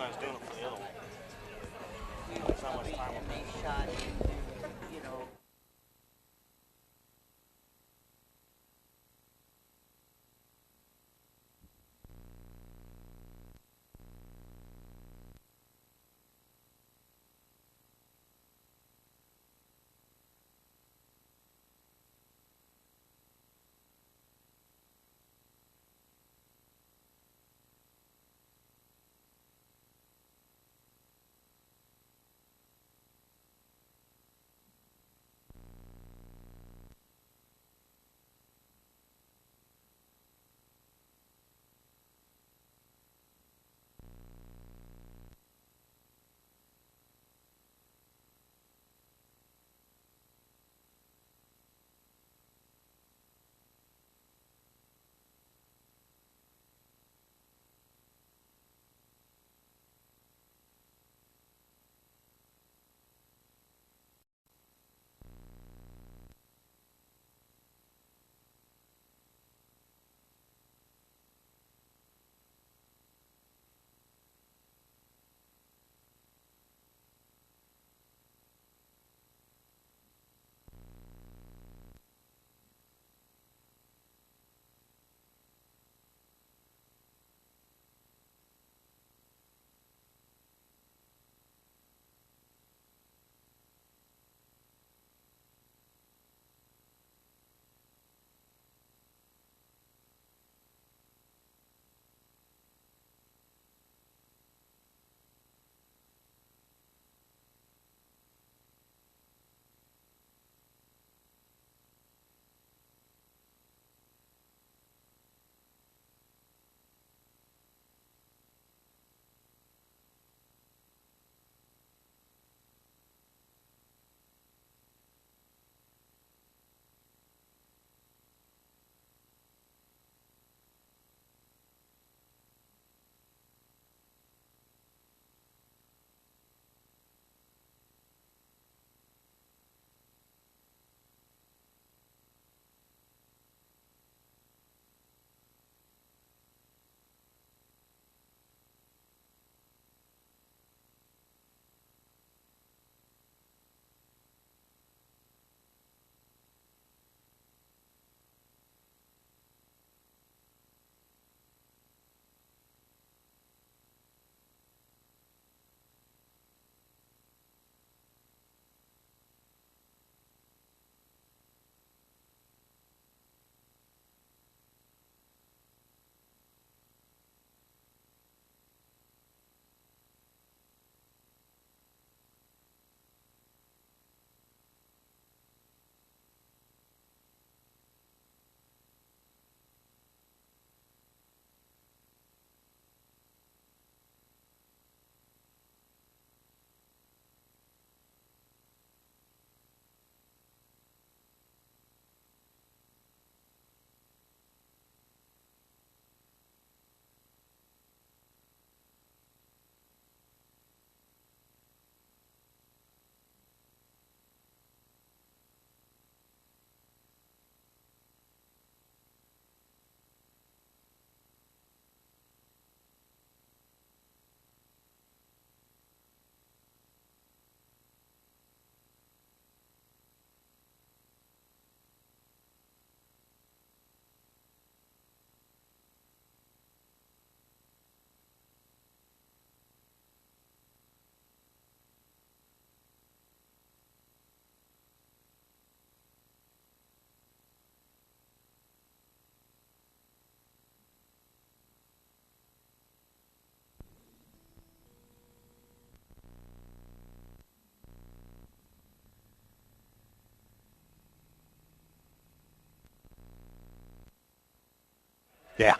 Yeah.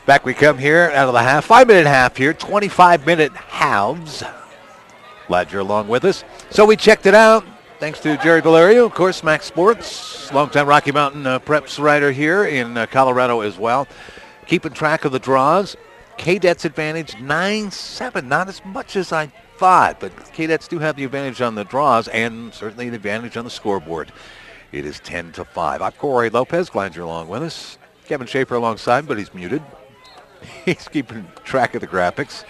Back we come here out of the half. 5-minute half here. 25-minute halves. Glad you're along with us. So we checked it out. Thanks to Jerry Valerio, of course, Max Sports, longtime Rocky Mountain preps writer here in Colorado as well. Keeping track of the draws. Cadets advantage 9-7. Not as much as I thought, but Cadets do have the advantage on the draws and certainly the advantage on the scoreboard. It is 10-5. I'm Corey Lopez. Glad you're along with us. Kevin Schaefer alongside, but he's muted. He's keeping track of the graphics,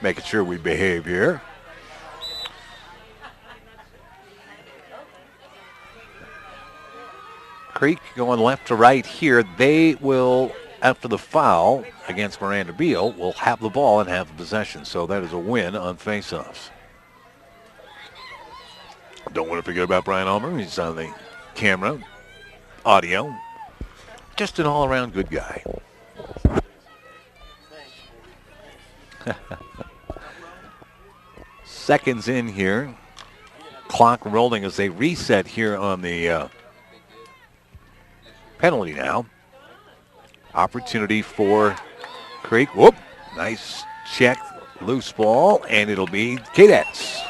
making sure we behave here. Creek going left to right here. They will, after the foul against Miranda Beal, will have the ball and have the possession. So that is a win on faceoffs. Don't want to forget about Brian Ulmer. He's on the camera, audio. Just an all-around good guy. Seconds in here. Clock rolling as they reset here on the penalty now. Opportunity for Creek. Whoop. Nice check. Loose ball. And it'll be Cadets.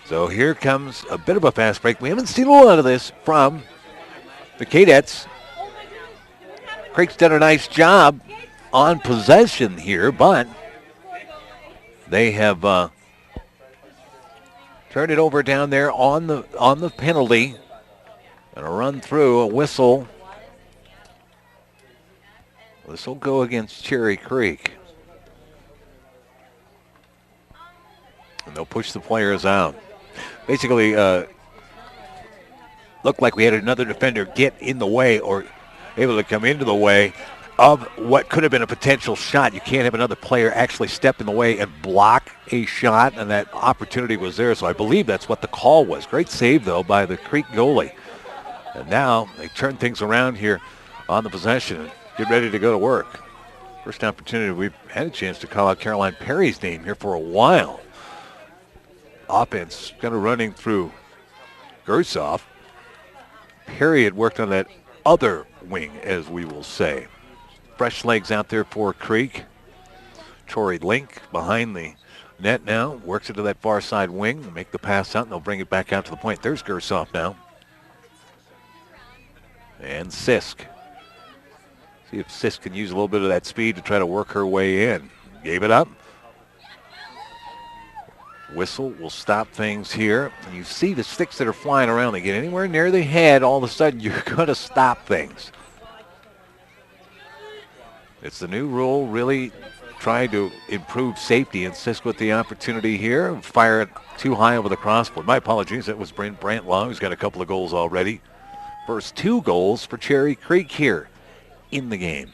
So here comes a bit of a fast break. We haven't seen a lot of this from the Cadets. Creek's done a nice job on possession here, but they have turned it over down there on the penalty. And a run through, a whistle. This will go against Cherry Creek. And they'll push the players out. Basically, looked like we had another defender get in the way or able to come into the way of what could have been a potential shot. You can't have another player actually step in the way and block a shot, and that opportunity was there. So I believe that's what the call was. Great save, though, by the Creek goalie. And now they turn things around here on the possession and get ready to go to work. First opportunity we've had a chance to call out Caroline Perry's name here for a while. Offense kind of running through Gersoff. Perry had worked on that other wing, as we will say. Fresh legs out there for Creek. Tori Link behind the net now. Works it to that far side wing. Make the pass out, and they'll bring it back out to the point. There's Gersoff now. And Sisk. See if Sisk can use a little bit of that speed to try to work her way in. Gave it up. Whistle will stop things here. And you see the sticks that are flying around. They get anywhere near the head, all of a sudden you're going to stop things. It's the new rule, really trying to improve safety. And Sisk with the opportunity here. Fire it too high over the crossboard. My apologies. That was Brent Brantlaw, who's got a couple of goals already. First 2 goals for Cherry Creek here in the game.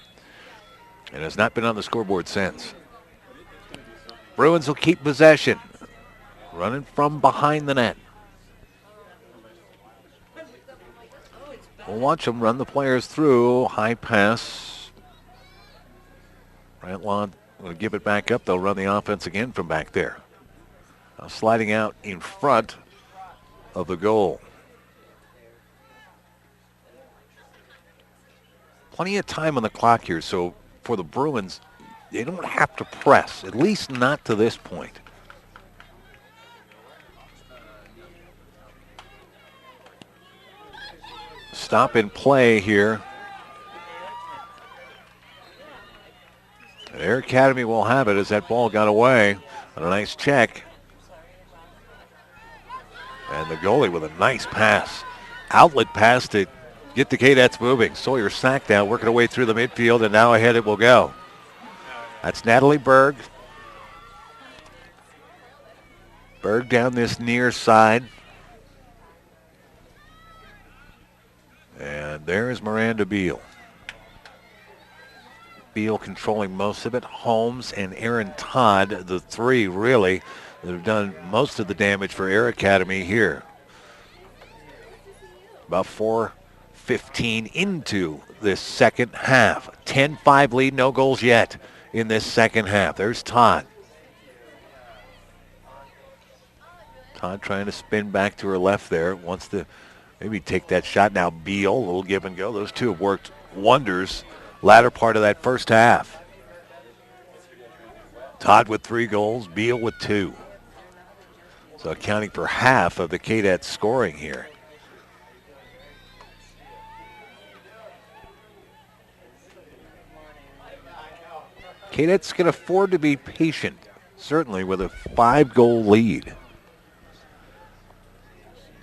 And has not been on the scoreboard since. Bruins will keep possession. Running from behind the net. We'll watch them run the players through. High pass. Brantlaw will give it back up. They'll run the offense again from back there. Now sliding out in front of the goal. Plenty of time on the clock here, so for the Bruins, they don't have to press, at least not to this point. Stop and play here. And Air Academy will have it as that ball got away. And a nice check. And the goalie with a nice pass. Outlet pass to get the Cadets moving. Sawyer Sack down, working her way through the midfield, and now ahead it will go. That's Natalie Berg. Berg down this near side. And there's Miranda Beal. Beal controlling most of it. Holmes and Aaron Todd, the 3 really, that have done most of the damage for Air Academy here. About 4:15 into this second half. 10-5 lead, no goals yet in this second half. There's Todd. Todd trying to spin back to her left there. Wants to maybe take that shot. Now Beal, a little give and go. Those two have worked wonders latter part of that first half. Todd with 3 goals, Beal with 2. So accounting for half of the Cadets scoring here. Cadets can afford to be patient, certainly with a 5-goal lead.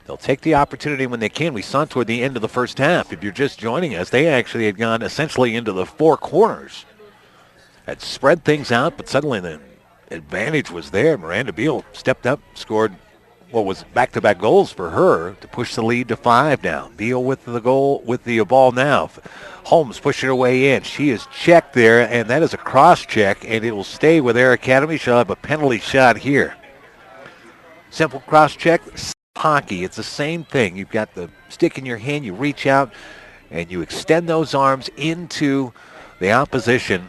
They'll take the opportunity when they can. We saw toward the end of the first half. If you're just joining us, they actually had gone essentially into the 4 corners. Had spread things out, but suddenly the advantage was there. Miranda Beal stepped up, scored what was back-to-back goals for her to push the lead to 5 now. Beal with the goal, with the ball now. Holmes pushing her way in. She is checked there, and that is a cross-check, and it will stay with Air Academy. She'll have a penalty shot here. Simple cross-check. Hockey, it's the same thing. You've got the stick in your hand, you reach out, and you extend those arms into the opposition.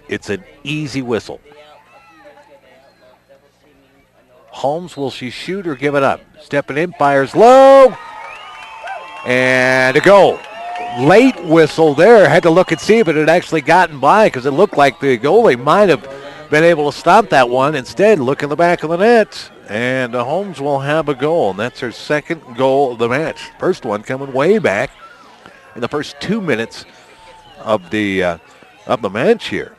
It's an easy whistle. Holmes, will she shoot or give it up? Stepping in, fires low, and a goal. Late whistle there. Had to look and see if it had actually gotten by because it looked like the goalie might have been able to stop that one. Instead, look in the back of the net. And Holmes will have a goal, and that's her second goal of the match. First one coming way back in the first 2 minutes of the match here.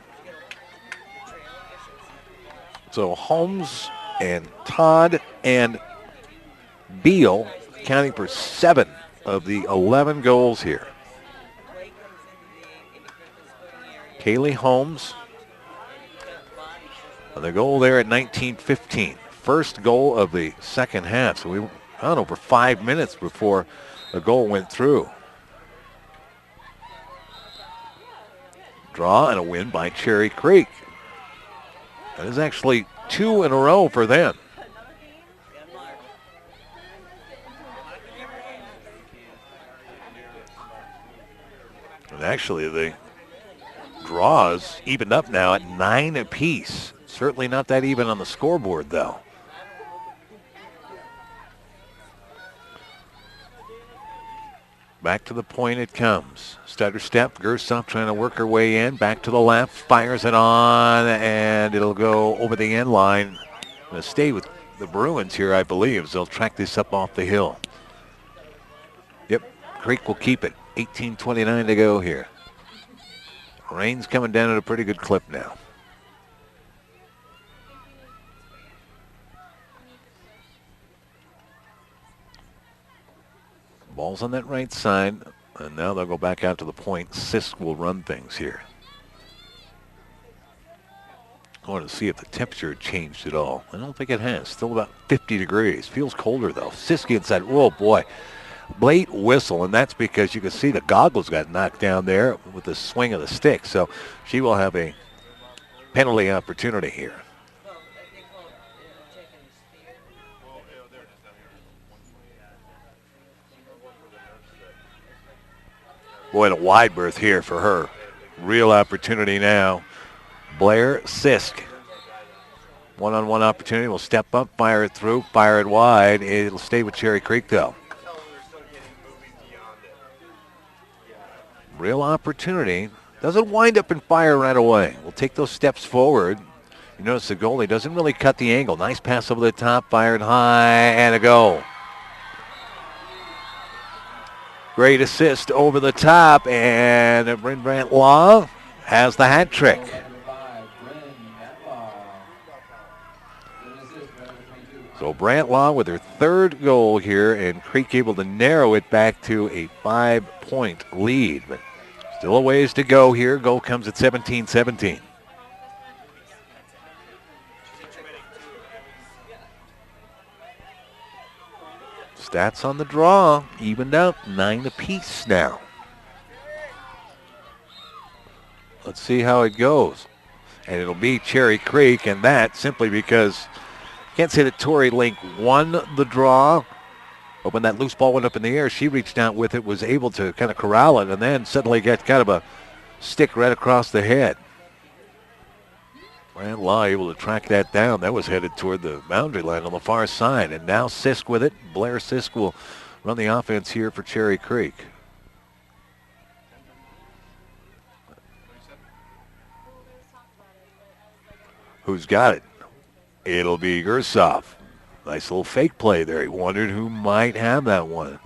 So Holmes and Todd and Beal accounting for 7 of the 11 goals here. Kaylee Holmes on the goal there at 19:15. First goal of the second half. So we went on over 5 minutes before a goal went through. Draw and a win by Cherry Creek. That is actually 2 in a row for them. And actually the draws evened up now at 9 apiece. Certainly not that even on the scoreboard though. Back to the point it comes. Stutter step. Gershoff trying to work her way in. Back to the left. Fires it on, and it'll go over the end line. Going to stay with the Bruins here, I believe, as they'll track this up off the hill. Yep, Creek will keep it. 18:29 to go here. Rain's coming down at a pretty good clip now. Ball's on that right side, and now they'll go back out to the point. Sisk will run things here. I want to see if the temperature changed at all. I don't think it has. Still about 50 degrees. Feels colder, though. Sisk inside. Oh, boy. Late whistle, and that's because you can see the goggles got knocked down there with the swing of the stick. So she will have a penalty opportunity here. Boy, a wide berth here for her. Real opportunity now. Blair Sisk. One-on-one opportunity. Will step up, fire it through, fire it wide. It'll stay with Cherry Creek, though. Real opportunity. Doesn't wind up and fire right away. We'll take those steps forward. You notice the goalie doesn't really cut the angle. Nice pass over the top, fired high, and a goal. Great assist over the top, and Brent Law has the hat trick. So Brant Law with her 3rd goal here, and Creek able to narrow it back to a 5-point lead. But still a ways to go here. Goal comes at 17-17. Stats on the draw, evened out, 9 apiece now. Let's see how it goes. And it'll be Cherry Creek, and that simply because, can't say that Tori Link won the draw, but when that loose ball went up in the air, she reached out with it, was able to kind of corral it, and then suddenly got kind of a stick right across the head. Brand Law able to track that down. That was headed toward the boundary line on the far side. And now Sisk with it. Blair Sisk will run the offense here for Cherry Creek. Who's got it? It'll be Gersov. Nice little fake play there. He wondered who might have that one.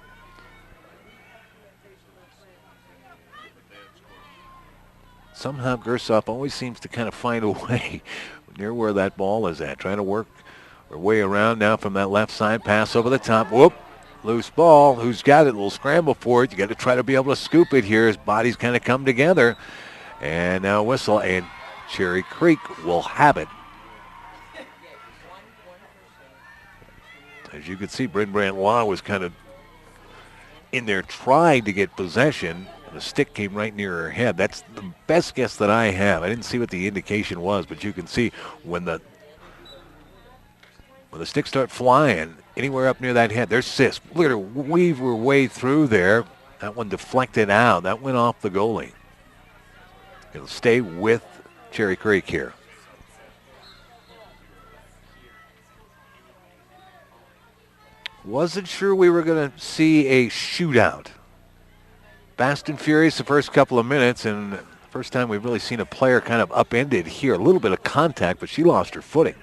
Somehow Gersov always seems to kind of find a way near where that ball is at. Trying to work her way around now from that left side. Pass over the top. Whoop. Loose ball. Who's got it? A little scramble for it. You got to try to be able to scoop it here. His bodies kind of come together. And now whistle. And Cherry Creek will have it. As you can see, Bryn Brandt Law was kind of in there trying to get possession. The stick came right near her head. That's the best guess that I have. I didn't see what the indication was, but you can see when the sticks start flying anywhere up near that head, there's Sisk. Look at her weave her way through there. That one deflected out. That went off the goalie. It'll stay with Cherry Creek here. Wasn't sure we were going to see a shootout. Fast and furious the first couple of minutes, and the first time we've really seen a player kind of upended here. A little bit of contact, but she lost her footing.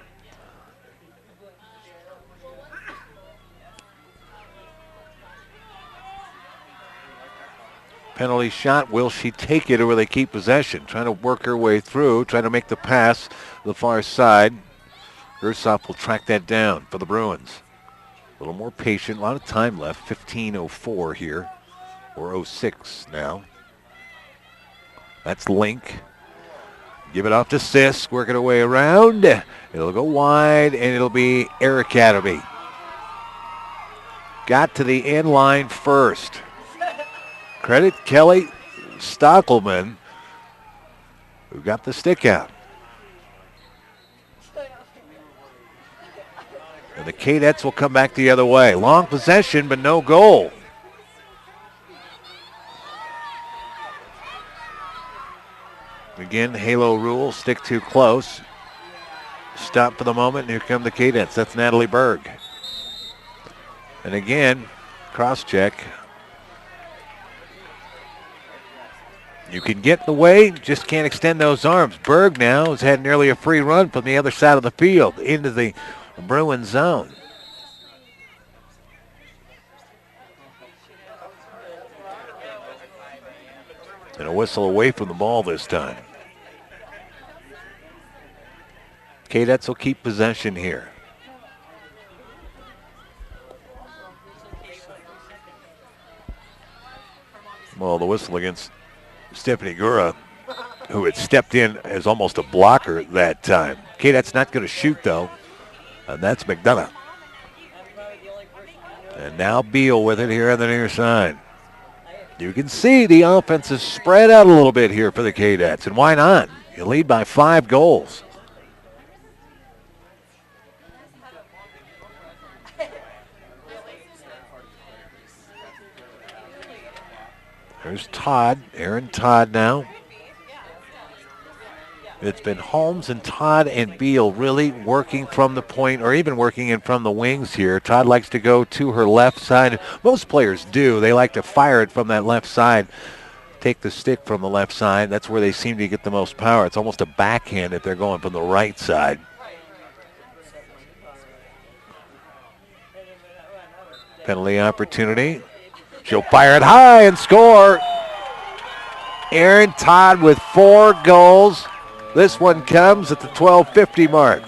Penalty shot. Will she take it, or will they keep possession? Trying to work her way through, trying to make the pass to the far side. Gersov will track that down for the Bruins. A little more patient, a lot of time left. 15:04 here, or 06 now. That's Link. Give it off to Sisk, working her way around. It'll go wide, and it'll be Air Academy. Got to the end line first. Credit Kelly Stockelman, who got the stick out. And the Cadets will come back the other way. Long possession, but no goal. Again, halo rule, stick too close. Stop for the moment, and here come the Cadets. That's Natalie Berg. And again, cross check. You can get in the way, just can't extend those arms. Berg now has had nearly a free run from the other side of the field into the Bruin zone. And a whistle away from the ball this time. Cadets will keep possession here. Well, the whistle against Stephanie Gura, who had stepped in as almost a blocker that time. Cadets not going to shoot, though. And that's McDonough. And now Beal with it here on the near side. You can see the offense is spread out a little bit here for the Cadets. And why not? You lead by 5 goals. There's Todd, Aaron Todd now. It's been Holmes and Todd and Beal really working from the point, or even working in from the wings here. Todd likes to go to her left side. Most players do. They like to fire it from that left side, take the stick from the left side. That's where they seem to get the most power. It's almost a backhand if they're going from the right side. Penalty opportunity. She'll fire it high and score. Aaron Todd with 4 goals. This one comes at the 12:50 mark.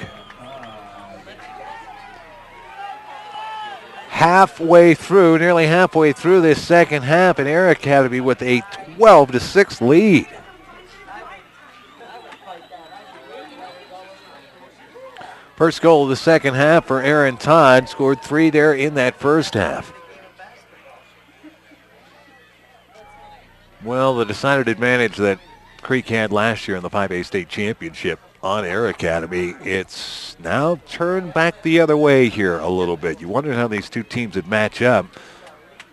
Nearly halfway through this second half, and Air Academy with a 12-6 lead. First goal of the second half for Aaron Todd. Scored 3 there in that first half. Well, the decided advantage that Creek had last year in the 5A state championship on Air Academy, it's now turned back the other way here a little bit. You wondered how these two teams would match up.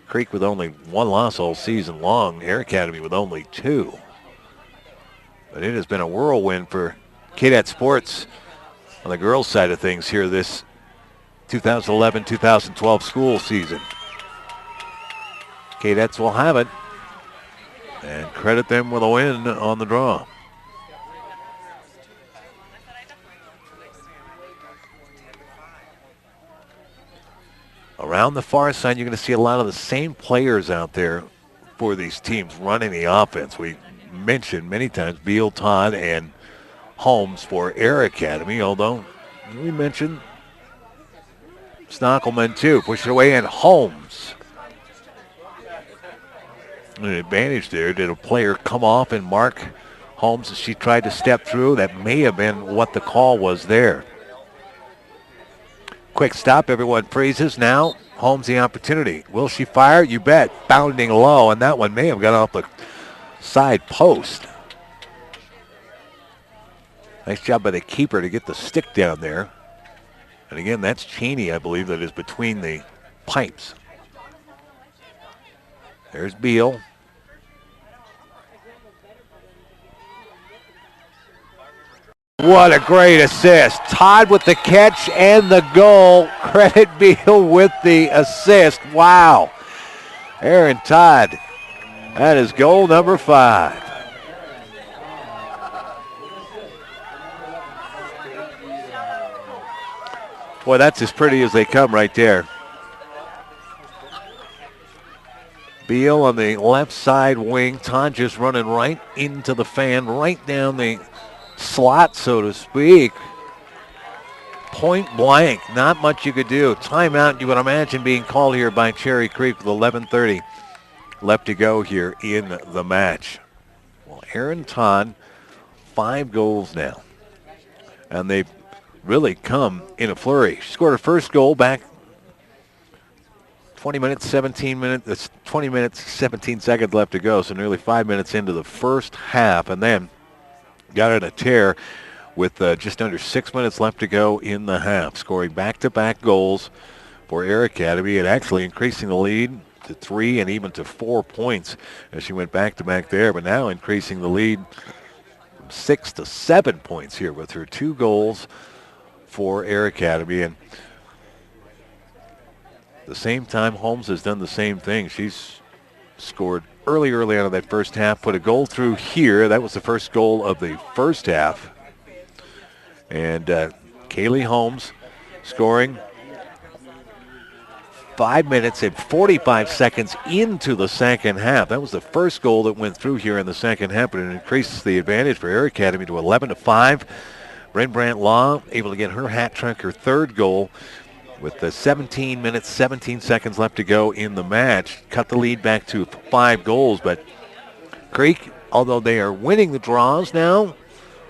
Creek with only 1 loss all season long, Air Academy with only 2. But it has been a whirlwind for Cadet Sports on the girls' side of things here this 2011-2012 school season. Cadets will have it and credit them with a win on the draw. Around the far side, you're going to see a lot of the same players out there for these teams running the offense. We mentioned many times Beal, Todd, and Holmes for Air Academy, although we mentioned Snockelman too. Push it away, and Holmes. An advantage there. Did a player come off and mark Holmes as she tried to step through? That may have been what the call was there. Quick stop, everyone freezes. Now, Holmes the opportunity. Will she fire? You bet. Bounding low, and that one may have gone off the side post. Nice job by the keeper to get the stick down there. And again, that's Cheney, I believe, that is between the pipes. There's Beal. What a great assist. Todd with the catch and the goal. Credit Beal with the assist. Wow. Aaron Todd. That is goal number 5. Boy, that's as pretty as they come right there. Beal on the left side wing. Todd just running right into the fan, right down the slot, so to speak. Point blank. Not much you could do. Timeout, you would imagine, being called here by Cherry Creek with 11:30 left to go here in the match. Well, Aaron Todd, 5 goals now. And they've really come in a flurry. She scored her first goal back 20 minutes, 17 seconds left to go, so nearly 5 minutes into the first half, and then got in a tear with just under 6 minutes left to go in the half, scoring back-to-back goals for Air Academy and actually increasing the lead to 3 and even to 4 points as she went back-to-back there, but now increasing the lead from 6 to 7 points here with her 2 goals for Air Academy. And at the same time, Holmes has done the same thing. She's scored early on in that first half, put a goal through here. That was the first goal of the first half. And Kaylee Holmes scoring 5 minutes and 45 seconds into the second half. That was the first goal that went through here in the second half, but it increases the advantage for Air Academy to 11-5. Rembrandt Law able to get her hat trick, her 3rd goal, with the 17 minutes, 17 seconds left to go in the match. Cut the lead back to 5 goals, but Creek, although they are winning the draws now,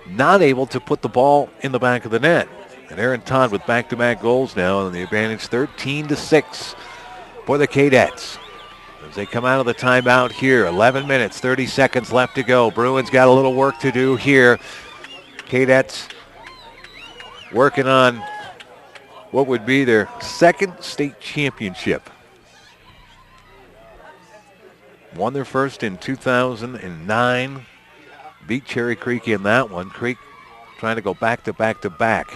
not able to put the ball in the back of the net. And Aaron Todd with back-to-back goals now, and the advantage 13-6 for the Cadets. As they come out of the timeout here, 11 minutes, 30 seconds left to go. Bruins got a little work to do here. Cadets working on what would be their 2nd state championship. Won their first in 2009. Beat Cherry Creek in that one. Creek trying to go back to back to back.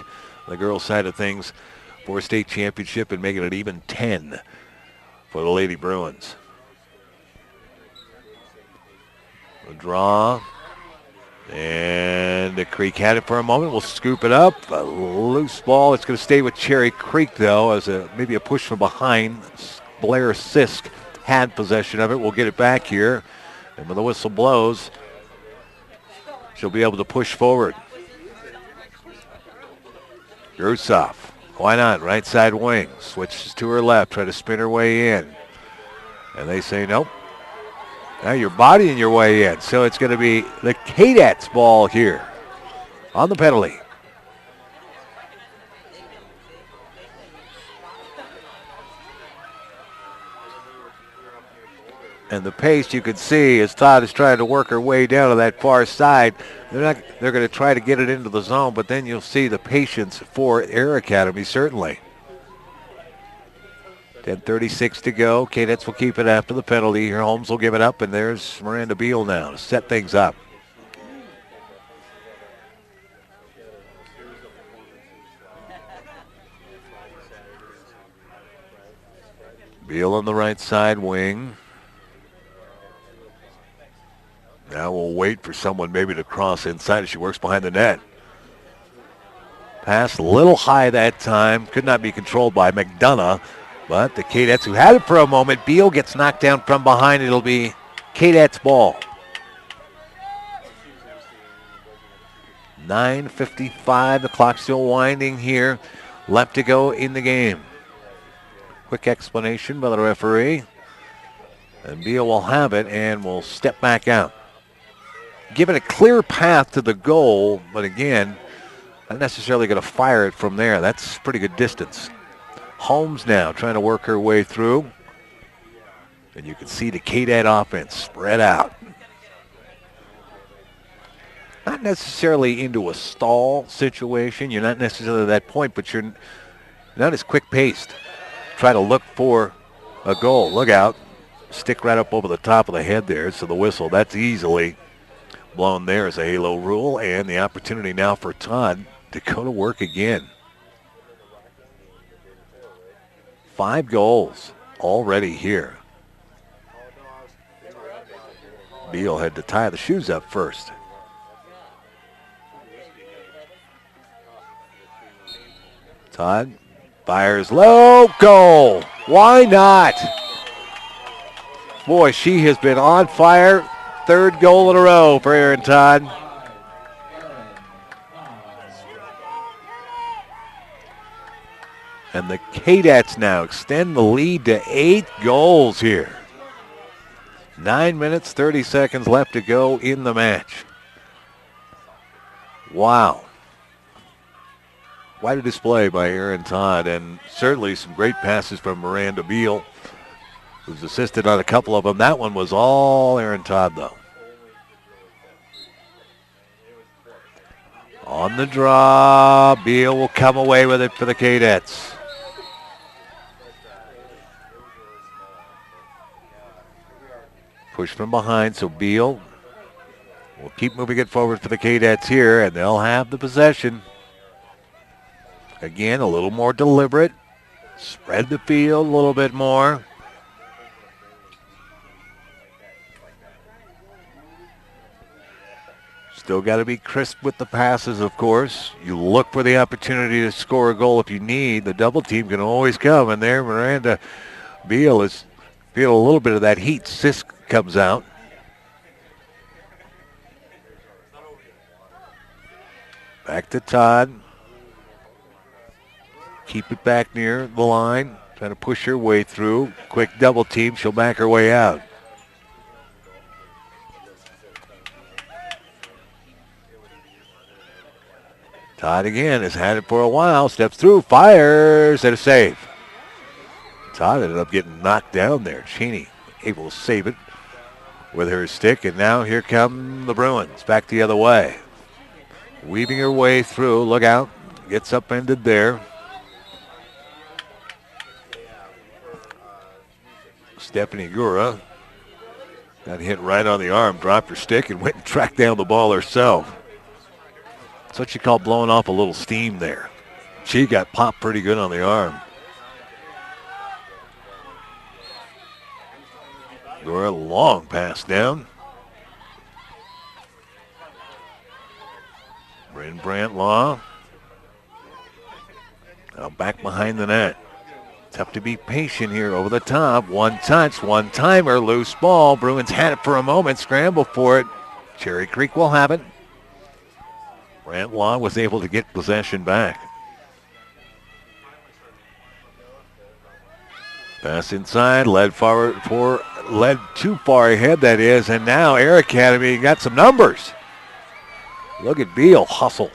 The girls' side of things for a state championship and making it even 10 for the Lady Bruins. A draw. And the Creek had it for a moment. We'll scoop it up. A loose ball. It's going to stay with Cherry Creek, though, as maybe a push from behind. Blair Sisk had possession of it. We'll get it back here. And when the whistle blows, she'll be able to push forward. Grusoff. Why not? Right side wing. Switches to her left. Try to spin her way in. And they say nope. Now you're bodying your way in. So it's going to be the Cadets ball here on the penalty. And the pace you can see as Todd is trying to work her way down to that far side. They're going to try to get it into the zone, but then you'll see the patience for Air Academy, certainly. 10:36 to go. Cadets will keep it after the penalty. Here Holmes will give it up, and there's Miranda Beal now to set things up. Beal on the right side wing. Now we'll wait for someone maybe to cross inside as she works behind the net. Pass a little high that time. Could not be controlled by McDonough. But the Cadets, who had it for a moment, Beal gets knocked down from behind. It'll be Cadets ball. 9:55. The clock still winding here. Left to go in the game. Quick explanation by the referee. And Beal will have it and will step back out. Give it a clear path to the goal, but again, not necessarily going to fire it from there. That's pretty good distance. Holmes now trying to work her way through. And you can see the Cadet offense spread out. Not necessarily into a stall situation. You're not necessarily at that point, but you're not as quick-paced. Try to look for a goal. Look out. Stick right up over the top of the head there. So the whistle, that's easily blown there as a halo rule. And the opportunity now for Todd to go to work again. 5 goals already here. Beal had to tie the shoes up first. Todd fires low, goal. Why not? Boy, she has been on fire. 3rd goal in a row for Erin Todd. And the Cadets now extend the lead to 8 goals here. 9 minutes, 30 seconds left to go in the match. Wow. Quite a display by Erin Todd, and certainly some great passes from Miranda Beal, who's assisted on a couple of them. That one was all Erin Todd, though. On the draw, Beal will come away with it for the Cadets. Push from behind, so Beal will keep moving it forward for the Cadets here, and they'll have the possession. Again, a little more deliberate. Spread the field a little bit more. Still got to be crisp with the passes, of course. You look for the opportunity to score a goal if you need. The double team can always come, and there Miranda Beal is feeling a little bit of that heat. Sisk comes out. Back to Todd. Keep it back near the line. Trying to push her way through. Quick double team. She'll back her way out. Todd again has had it for a while. Steps through. Fires. And a save. Todd ended up getting knocked down there. Cheney able to save it with her stick. And now here come the Bruins. Back the other way. Weaving her way through. Look out. Gets upended there. Stephanie Gura got hit right on the arm, dropped her stick, and went and tracked down the ball herself. That's what you call blowing off a little steam there. She got popped pretty good on the arm. Gura, long pass down. Bryn Brantlaw now back behind the net. Tough to be patient here over the top. One touch, one timer, loose ball. Bruins had it for a moment, scramble for it. Cherry Creek will have it. Brantlaw was able to get possession back. Pass inside, led too far ahead, that is, and now Air Academy got some numbers. Look at Beal hustle.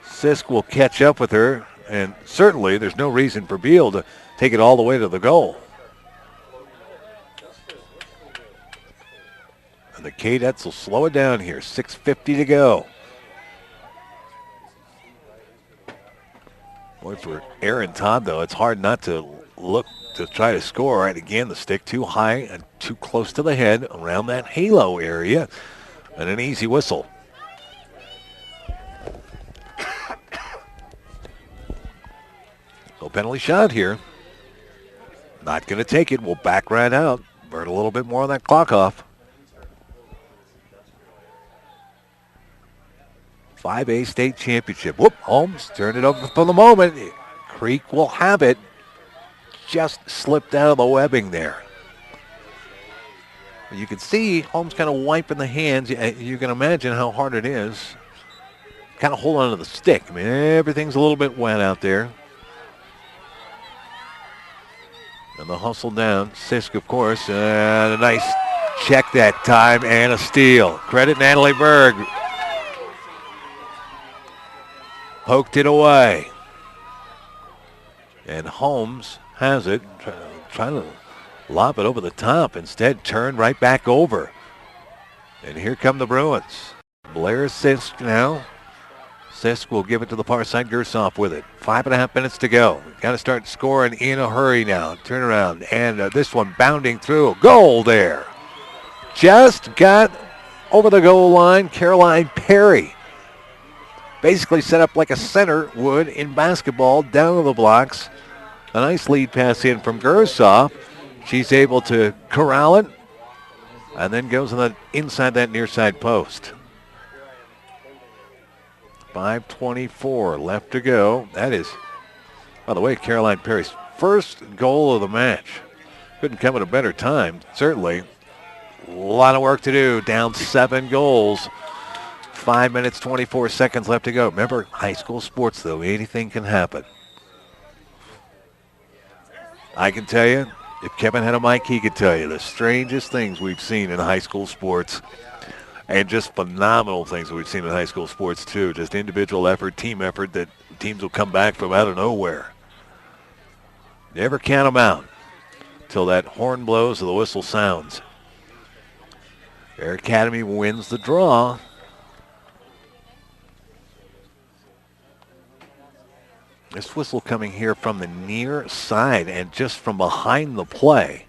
Sisk will catch up with her. And certainly there's no reason for Beal to take it all the way to the goal. And the Cadets will slow it down here. 6:50 to go. Boy, for Erin Todd, though, it's hard not to look to try to score. Right, again, the stick too high and too close to the head around that halo area. And an easy whistle. No penalty shot here. Not going to take it. We'll back right out. Burn a little bit more on that clock off. 5A state championship. Whoop, Holmes turned it over for the moment. Creek will have it. Just slipped out of the webbing there. You can see Holmes kind of wiping the hands. You can imagine how hard it is. Kind of hold on to the stick. I mean, everything's a little bit wet out there. And the hustle down. Sisk, of course. A nice check that time and a steal. Credit Natalie Berg. Poked it away. And Holmes has it. Trying to lob it over the top. Instead, turned right back over. And here come the Bruins. Blair Sisk now. Sisk will give it to the far side. Gersoff with it. 5.5 minutes to go. Got to start scoring in a hurry now. Turn around. And this one bounding through. Goal there. Just got over the goal line. Caroline Perry. Basically set up like a center would in basketball. Down to the blocks. A nice lead pass in from Gersoff. She's able to corral it. And then goes on the inside that near side post. 5:24 left to go. That is, by the way, Caroline Perry's first goal of the match. Couldn't come at a better time, certainly. A lot of work to do. Down 7 goals. 5 minutes, 24 seconds left to go. Remember, high school sports, though. Anything can happen. I can tell you, if Kevin had a mic, he could tell you the strangest things we've seen in high school sports. And just phenomenal things that we've seen in high school sports, too. Just individual effort, team effort that teams will come back from out of nowhere. Never count them out till that horn blows or the whistle sounds. Air Academy wins the draw. This whistle coming here from the near side and just from behind the play.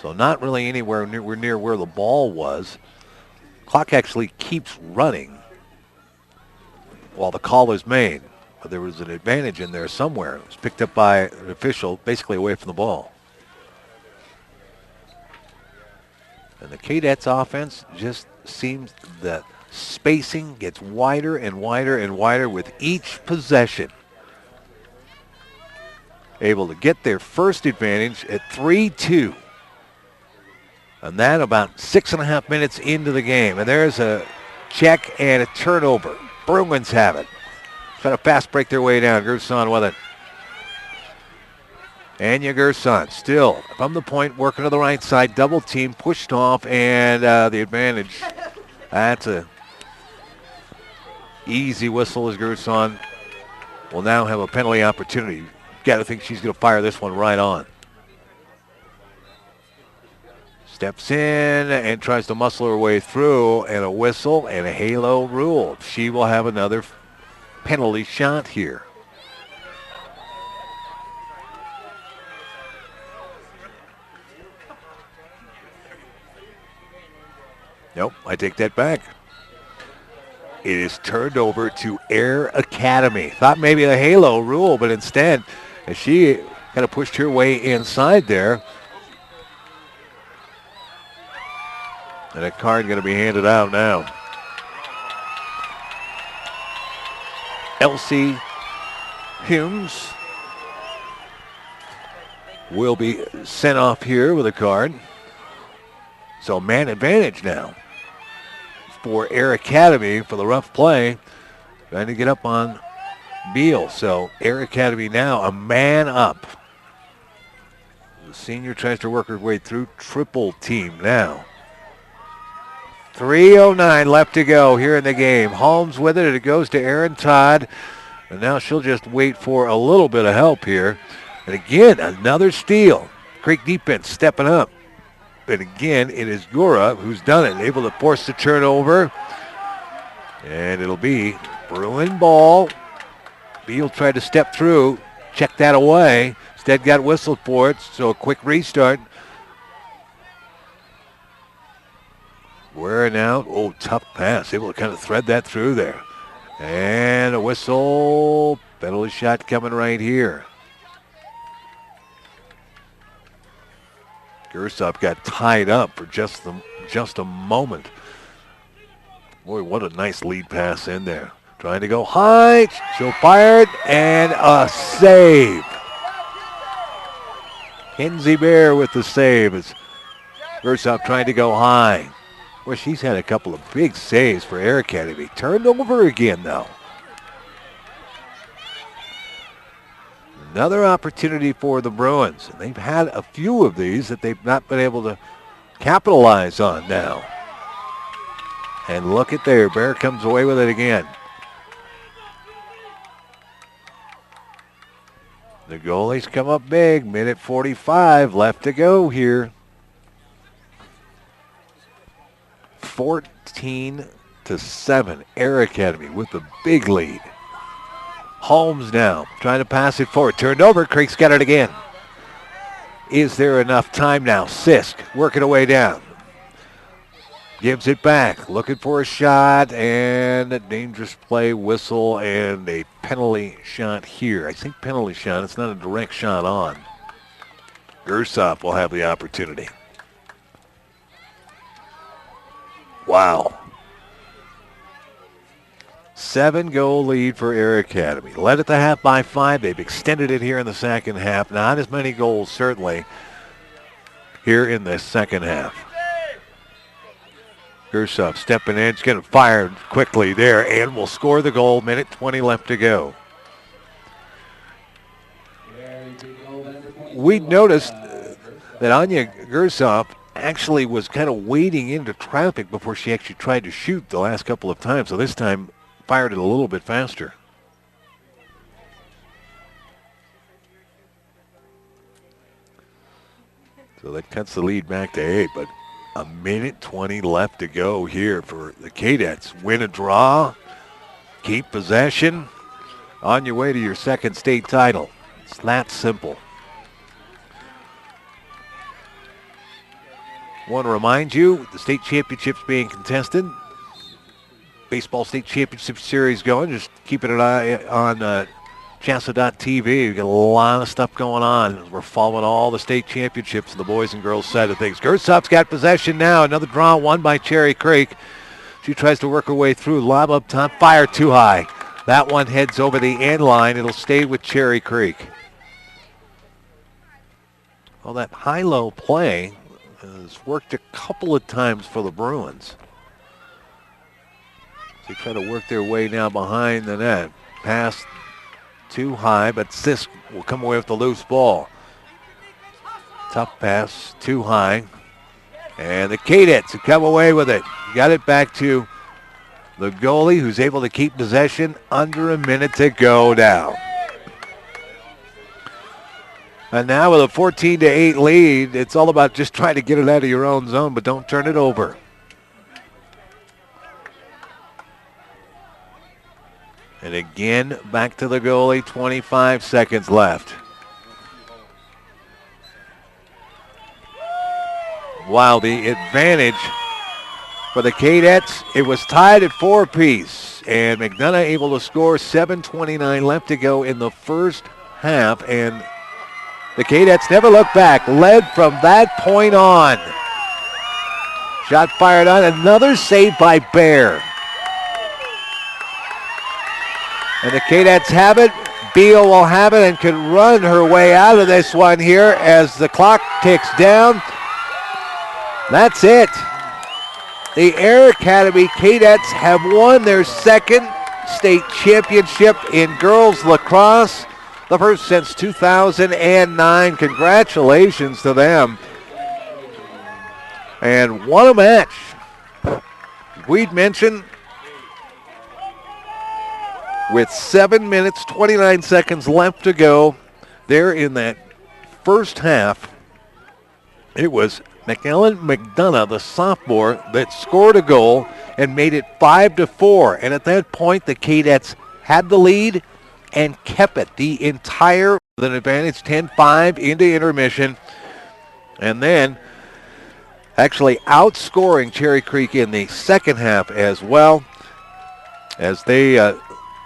So not really anywhere near where the ball was. Clock actually keeps running while the call is made. But there was an advantage in there somewhere. It was picked up by an official basically away from the ball. And the Cadets offense just seems that spacing gets wider and wider and wider with each possession. Able to get their first advantage at 3-2. And that about 6.5 minutes into the game. And there's a check and a turnover. Bruins have it. Trying to fast break their way down. Gerson with it. Anya Gerson still from the point, working to the right side. Double team, pushed off, and the advantage. That's a easy whistle as Gerson will now have a penalty opportunity. Got to think she's going to fire this one right on. Steps in and tries to muscle her way through, and a whistle and a halo rule. She will have another penalty shot here. Nope, I take that back. It is turned over to Air Academy. Thought maybe a halo rule, but instead, as she kind of pushed her way inside there, and a card going to be handed out now. Elsie Humes will be sent off here with a card. So man advantage now for Air Academy for the rough play. Trying to get up on Beal. So Air Academy now a man up. The senior tries to work her way through. Triple team now. 3:09 left to go here in the game. Holmes with it, and it goes to Aaron Todd. And now she'll just wait for a little bit of help here. And again, another steal. Creek defense stepping up. And again, it is Gura who's done it, able to force the turnover. And it'll be Bruin ball. Beal tried to step through, check that away. Instead got whistled for it, so a quick restart. Where now? Oh, tough pass. Able to kind of thread that through there. And a whistle. Penalty shot coming right here. Gersop got tied up for just a moment. Boy, what a nice lead pass in there. Trying to go high. She'll fire it, and a save. Kenzie Bear with the save as Gersop trying to go high. Well, she's had a couple of big saves for Air Academy. Turned over again, though. Another opportunity for the Bruins. They've had a few of these that they've not been able to capitalize on now. And look at there. Bear comes away with it again. The goalies come up big. Minute 45 left to go here. 14-7. Air Academy with the big lead. Holmes now trying to pass it forward. Turned over. Creek's got it again. Is there enough time now? Sisk working away down. Gives it back. Looking for a shot and a dangerous play, whistle, and a penalty shot here. I think penalty shot. It's not a direct shot on. Gersop will have the opportunity. Wow. 7-goal lead for Air Academy. Led at the half by 5. They've extended it here in the second half. Not as many goals, certainly, here in the second half. Gersop stepping in. It's going to fire quickly there and will score the goal. Minute 20 left to go. We noticed that Anya Gersop actually was kind of wading into traffic before she actually tried to shoot the last couple of times. So this time fired it a little bit faster. So that cuts the lead back to 8, but a minute 20 left to go here for the Cadets. Win a draw, keep possession, on your way to your second state title. It's that simple. Want to remind you, the state championship's being contested. Baseball state championship series going. Just keeping an eye on CHSAA.tv. We've got a lot of stuff going on. We're following all the state championships on the boys and girls side of things. Gersop's got possession now. Another draw won by Cherry Creek. She tries to work her way through. Lob up top. Fire too high. That one heads over the end line. It'll stay with Cherry Creek. Well, that high-low play has worked a couple of times for the Bruins. They try to work their way now behind the net. Pass too high, but Sisk will come away with the loose ball. Tough pass, too high. And the Cadets have come away with it. Got it back to the goalie, who's able to keep possession. Under a minute to go now. And now with a 14-8 lead, it's all about just trying to get it out of your own zone, but don't turn it over. And again, back to the goalie, 25 seconds left. While the advantage for the Cadets, it was tied at 4-apiece. And McDonough able to score, 7:29 left to go in the first half. And the Cadets never looked back, led from that point on. Shot fired on, another save by Bear. And the Cadets have it. Beal will have it and can run her way out of this one here as the clock ticks down. That's it. The Air Academy Cadets have won their second state championship in girls lacrosse, the first since 2009. Congratulations to them. And what a match. We'd mentioned with 7 minutes, 29 seconds left to go there in that first half, it was McEllen McDonough, the sophomore, that scored a goal and made it 5-4. And at that point, the Cadets had the lead and kept it the entire, with an advantage 10-5 into intermission. And then actually outscoring Cherry Creek in the second half as well, as they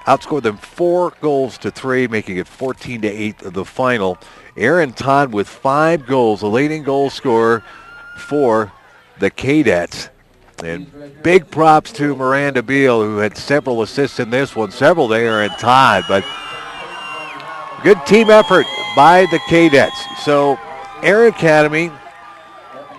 outscored them 4-3, making it 14-8 the final. Aaron Todd with 5 goals, the leading goal scorer for the Cadets. And big props to Miranda Beal, who had several assists in this one, several to Aaron Todd, but good team effort by the Cadets. So Air Academy,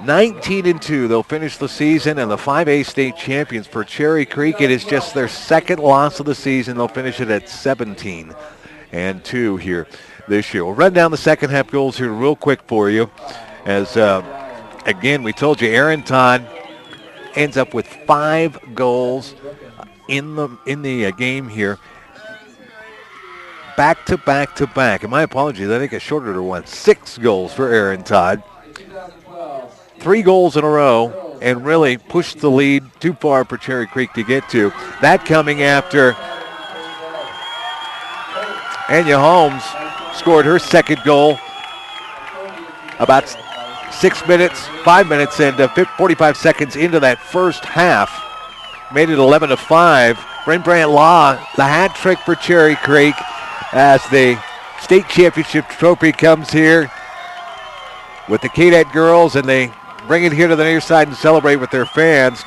19-2. They'll finish the season, and the 5A state champions for Cherry Creek. It is just their second loss of the season. They'll finish it at 17-2 here this year. We'll run down the second half goals here real quick for you. As again, we told you, Aaron Todd ends up with 5 goals in the game here. Back to back to back. And my apologies, I think I shorted her one. 6 goals for Aaron Todd. 3 goals in a row, and really pushed the lead too far for Cherry Creek to get to. That coming after Anya Holmes scored her second goal about 5 minutes and 45 seconds into that first half. Made it 11-5. Rembrandt Law, the hat trick for Cherry Creek as the state championship trophy comes here with the Cadet girls, and they bring it here to the near side and celebrate with their fans.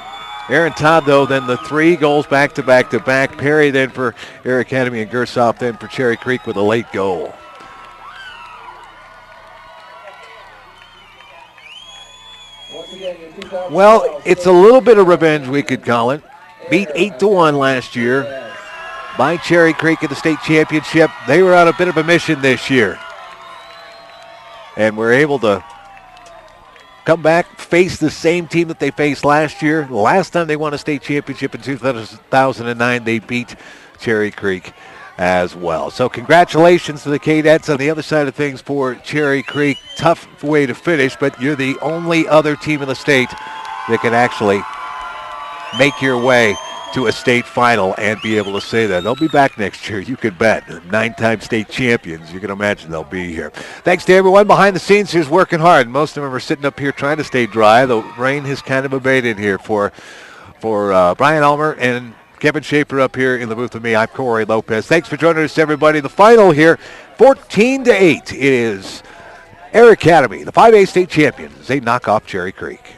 Aaron Todd, though, then the 3 goals back to back to back. Perry then for Air Academy, and Gersoff then for Cherry Creek with a late goal. Well, it's a little bit of revenge, we could call it. Beat 8-1 last year by Cherry Creek in the state championship. They were on a bit of a mission this year, and were able to come back, face the same team that they faced last year. The last time they won a state championship in 2009, they beat Cherry Creek as well. So congratulations to the Cadets. On the other side of things for Cherry Creek, tough way to finish, but you're the only other team in the state that can actually make your way to a state final and be able to say that. They'll be back next year, you could bet. 9-time state champions, you can imagine they'll be here. Thanks to everyone behind the scenes who's working hard. Most of them are sitting up here trying to stay dry. The rain has kind of abated here for Brian Ulmer and Kevin Schaefer up here in the booth with me. I'm Corey Lopez. Thanks for joining us, everybody. The final here, 14-8. It is Air Academy, the 5A state champions. They knock off Cherry Creek.